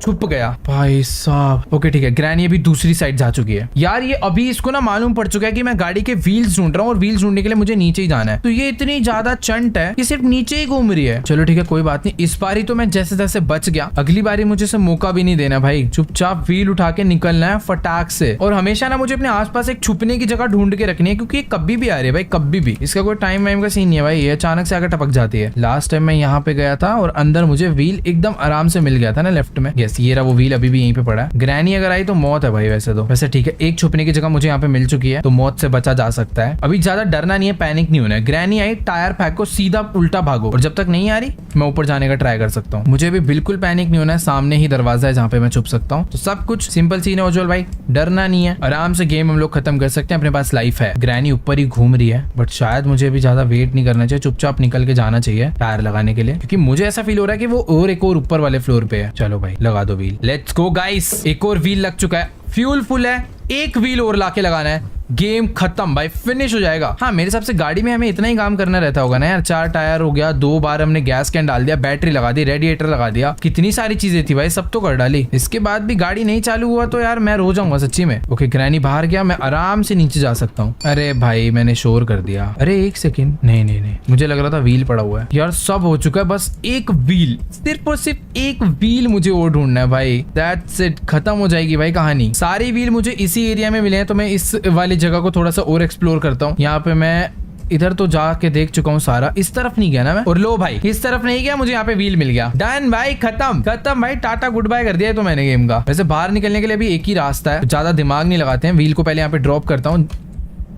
S1: छुप गया भाई साहब। ओके ठीक है, ग्रैनी अभी दूसरी साइड जा चुकी है। यार ये अभी इसको ना मालूम पड़ चुका है कि मैं गाड़ी के व्हील्स ढूंढ रहा हूँ और व्हील्स ढूंढने के लिए मुझे नीचे ही जाना है। तो ये इतनी ज्यादा चंट है कि सिर्फ नीचे ही घूम रही है। चलो ठीक है, कोई बात नहीं, इस बारी तो मैं जैसे तैसे बच गया। अगली बारी मुझे इसे मौका भी नहीं देना भाई, चुपचाप व्हील उठा के निकलना है फटाक से। और हमेशा ना मुझे अपने आसपास एक छुपने की जगह ढूंढ के रखनी है, क्योंकि ये कभी भी आ रही है भाई, कभी भी। इसका कोई टाइम वाइम का सीन नहीं है भाई, ये अचानक से आकर टपक जाती है। लास्ट टाइम मैं यहाँ पे गया था और अंदर मुझे व्हील एकदम आराम से मिल गया था ना लेफ्ट में। यस ये रहा वो व्हील अभी भी यहीं पे पड़ा है। ग्रैनी अगर आई तो मौत है भाई वैसे तो। वैसे ठीक है, एक छुपने की जगह मुझे यहाँ पे मिल चुकी है तो मौत से बचा जा सकता है। अभी ज्यादा डरना नहीं है, पैनिक नहीं होना है। ग्रैनी आई टायर फेंको, सीधा उल्टा भागो, और जब तक नहीं आ रही मैं ऊपर जाने का ट्राई कर सकता हूँ। मुझे भी बिल्कुल पैनिक नहीं होना है, सामने ही दरवाजा है जहाँ पे मैं छुप सकता हूँ। तो सब कुछ सिंपल सीन है उज्जवल भाई, डरना नहीं है, आराम से गेम हम लोग खत्म कर सकते हैं, अपने पास लाइफ है। ग्रैनी ऊपर ही घूम रही है बट शायद मुझे अभी ज्यादा वेट नहीं करना चाहिए, चुपचाप निकल के जाना चाहिए टायर लगाने के लिए, क्योंकि मुझे ऐसा फील हो रहा है कि वो और एक और ऊपर वाले फ्लोर पे है। चलो भाई लगा दो व्हील, लेट्स गो गाइस। एक और व्हील लग चुका है, फ्यूल फुल है, एक व्हील और लाके लगाना है, गेम खत्म भाई, फिनिश हो जाएगा। हाँ मेरे हिसाब से गाड़ी में हमें इतना ही काम करना रहता होगा ना यार। 4 टायर हो गया, 2 बार हमने गैस कैन डाल दिया, बैटरी लगा दी, रेडिएटर लगा दिया, कितनी सारी चीजें थी भाई, सब तो कर डाली। इसके बाद भी गाड़ी नहीं चालू हुआ तो यार मैं रो जाऊंगा सच्ची में। ओके ग्रैनी बाहर गया, मैं आराम से नीचे जा सकता हूँ। अरे भाई मैंने शोर कर दिया। अरे एक सेकेंड, नहीं मुझे लग रहा था व्हील पड़ा हुआ है यार। सब हो चुका है, बस एक व्हील, सिर्फ और सिर्फ एक व्हील मुझे और ढूंढना है भाई। दैट्स इट, खत्म हो जाएगी भाई कहानी। सारी व्हील मुझे इसी एरिया में मिले हैं तो मैं इस वाली जगह को थोड़ा सा और एक्सप्लोर करता हूँ। यहाँ पे मैं इधर तो जाके देख चुका हूँ सारा, इस तरफ नहीं गया ना मैं, और लो भाई इस तरफ नहीं गया, मुझे यहाँ पे व्हील मिल गया। डन भाई, खत्म भाई, टाटा गुड बाय कर दिया है तो मैंने गेम का। वैसे बाहर निकलने के लिए भी एक ही रास्ता है, ज्यादा दिमाग नहीं लगाते हैं। व्हील को पहले यहाँ पे ड्रॉप करता हूँ।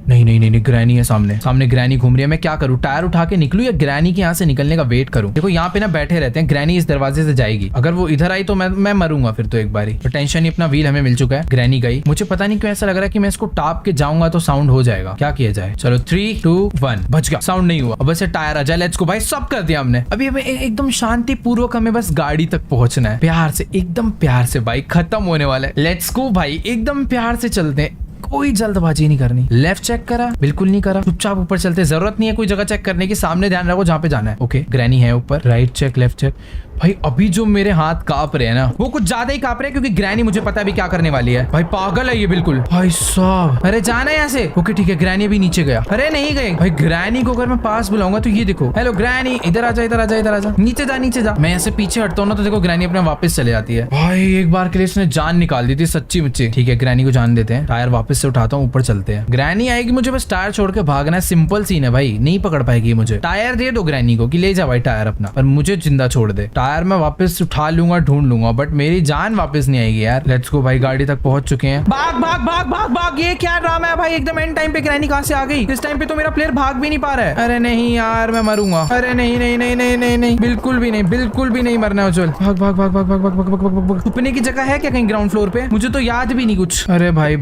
S1: नहीं ग्रैनी है सामने ग्रैनी घूम रही है। मैं क्या करूँ, टायर उठा के निकलूं या ग्रैनी के यहाँ से निकलने का वेट करूँ? देखो यहाँ पे ना बैठे रहते हैं, ग्रैनी इस दरवाजे से जाएगी, अगर वो इधर आई तो मैं मरूंगा फिर तो एक बारी। तो टेंशन नहीं, अपना व्हील हमें मिल चुका है। ग्रैनी गई, मुझे पता नहीं क्यों ऐसा लग रहा है कि मैं इसको टाप के जाऊंगा तो साउंड हो जाएगा। क्या किया जाए? चलो 3 2 1, बच गया, साउंड नहीं हुआ। अब वैसे टायर आ जाए, लेट्स गो भाई, सब कर दिया हमने। अभी हमें एकदम शांति पूर्वक हमें बस गाड़ी तक पहुंचना है, प्यार से, एकदम प्यार से भाई, खत्म होने वाला है। लेट्स गो भाई, एकदम प्यार से चलते हैं, कोई जल्दबाजी नहीं करनी। लेफ्ट चेक करा? बिल्कुल नहीं करा, चुपचाप ऊपर चलते, जरूरत नहीं है कोई जगह चेक करने की, सामने ध्यान रखो जहाँ पे जाना है। ओके ग्रैनी है ऊपर, राइट चेक, लेफ्ट चेक। भाई अभी जो मेरे हाथ कांप रहे हैं ना, वो कुछ ज्यादा ही कांप रहे हैं, क्योंकि ग्रैनी मुझे पता भी क्या करने वाली है। भाई पागल है ये बिल्कुल, भाई साहब। अरे जाना है यहाँ से। ओके ठीक है, ग्रैनी अभी नीचे गया। अरे नहीं गए भाई, ग्रैनी को अगर मैं पास बुलाऊंगा तो ये देखो, हेलो ग्रैनी, इधर आ जा, नीचे जा। मैं ऐसे पीछे हटता हूँ ना तो देखो ग्रैनी अपने वापस चले जाती है। भाई एक बार के लिए इसने जान निकाल दी थी सच्ची मुच्ची। ठीक है ग्रैनी को जान देते हैं, टायर वापस से उठाता हूँ, ऊपर चलते हैं। ग्रैनी आएगी, मुझे बस टायर छोड़ के भागना है, सिंपल सीन है भाई, नहीं पकड़ पाएगी मुझे। टायर दे दो ग्रैनी को कि ले जा भाई टायर अपना, पर मुझे जिंदा छोड़ दे। टायर मैं वापस उठा लूंगा, ढूंढ लूंगा, बट मेरी जान वापस नहीं आएगी यार। लेट्स गो भाई, गाड़ी तक पहुंच चुके हैं। भाग, ये क्या ड्रामा है भाई, एकदम एंड टाइम पे ग्रैनी कहां से आ गई? इस टाइम पे तो मेरा प्लेयर भाग भी नहीं पा रहा है। अरे नहीं यार, मैं मरूंगा। अरे नहीं, बिल्कुल भी नहीं मरना है उज्जवल। भाग। छुपने की जगह है क्या कहीं ग्राउंड फ्लोर पे? मुझे तो याद भी नहीं कुछ। अरे भाई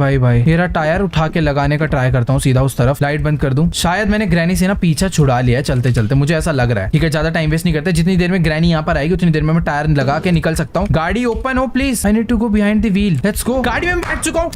S1: मेरा टायर उठा के लगाने का ट्राई करता हूँ सीधा उस तरफ, लाइट बंद कर दूं। शायद मैंने ग्रैनी से ना पीछा छुड़ा लिया है चलते, मुझे ऐसा लग रहा है। ठीक है ज्यादा टाइम वेस्ट नहीं करते, जितनी देर में ग्रैनी यहाँ पर आएगी उतनी देर में मैं टायर लगा के निकल सकता हूँ। गाड़ी ओपन हो please, I need to go behind the wheel. Let's go. गाड़ी में बैठ चुका हूँ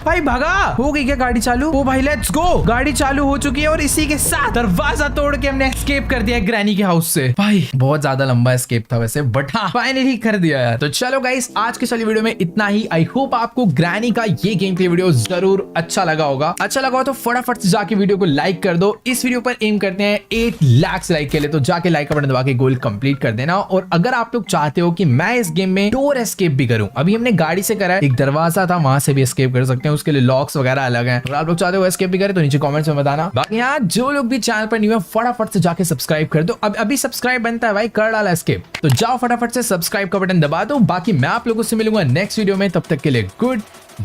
S1: भाई, भागा। हो गई क्या गाड़ी चालू? ओ भाई लेट्स गो, गाड़ी चालू हो चुकी है और इसी के साथ दरवाजा तोड़ के हमने एस्केप कर दिया ग्रैनी के हाउस से। भाई बहुत ज्यादा लंबा एस्केप था वैसे, बट हाँ फाइनली कर दिया यार। तो चलो गाइस, आज के वीडियो में इतना ही। आई होप आपको ग्रैनी का ये गेम प्ले वीडियो जरूर अच्छा लगा होगा। अच्छा लगा हो तो फटाफट से जाके वीडियो को लाइक कर दो। इस वीडियो पर एम करते हैं 8 लाख लाइक के लिए, तो जाके लाइक का बटन दबा के गोल कंप्लीट कर देना। और अगर आप लोग चाहते हो कि मैं इस गेम में डोर एस्केप भी करूं, अभी हमने गाड़ी से करा है, एक दरवाजा था वहां से भी एस्केप कर सकते हैं, उसके लिए लॉक्स वगैरह अलग हैं। अगर आप लोग चाहते हो एस्केप भी करें तो नीचे कमेंट्स में बताना। बाकी यहाँ जो लोग भी चैनल पर न्यू है फटाफट से जाके सब्सक्राइब कर दो। अभी सब्सक्राइब बनता है भाई, कर डाला एस्केप, तो जाओ फटाफट से सब्सक्राइब का बटन दबा दो। बाकी मैं आप लोगों से मिलूंगा नेक्स्ट वीडियो में, तब तक के लिए गुड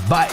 S1: बाय।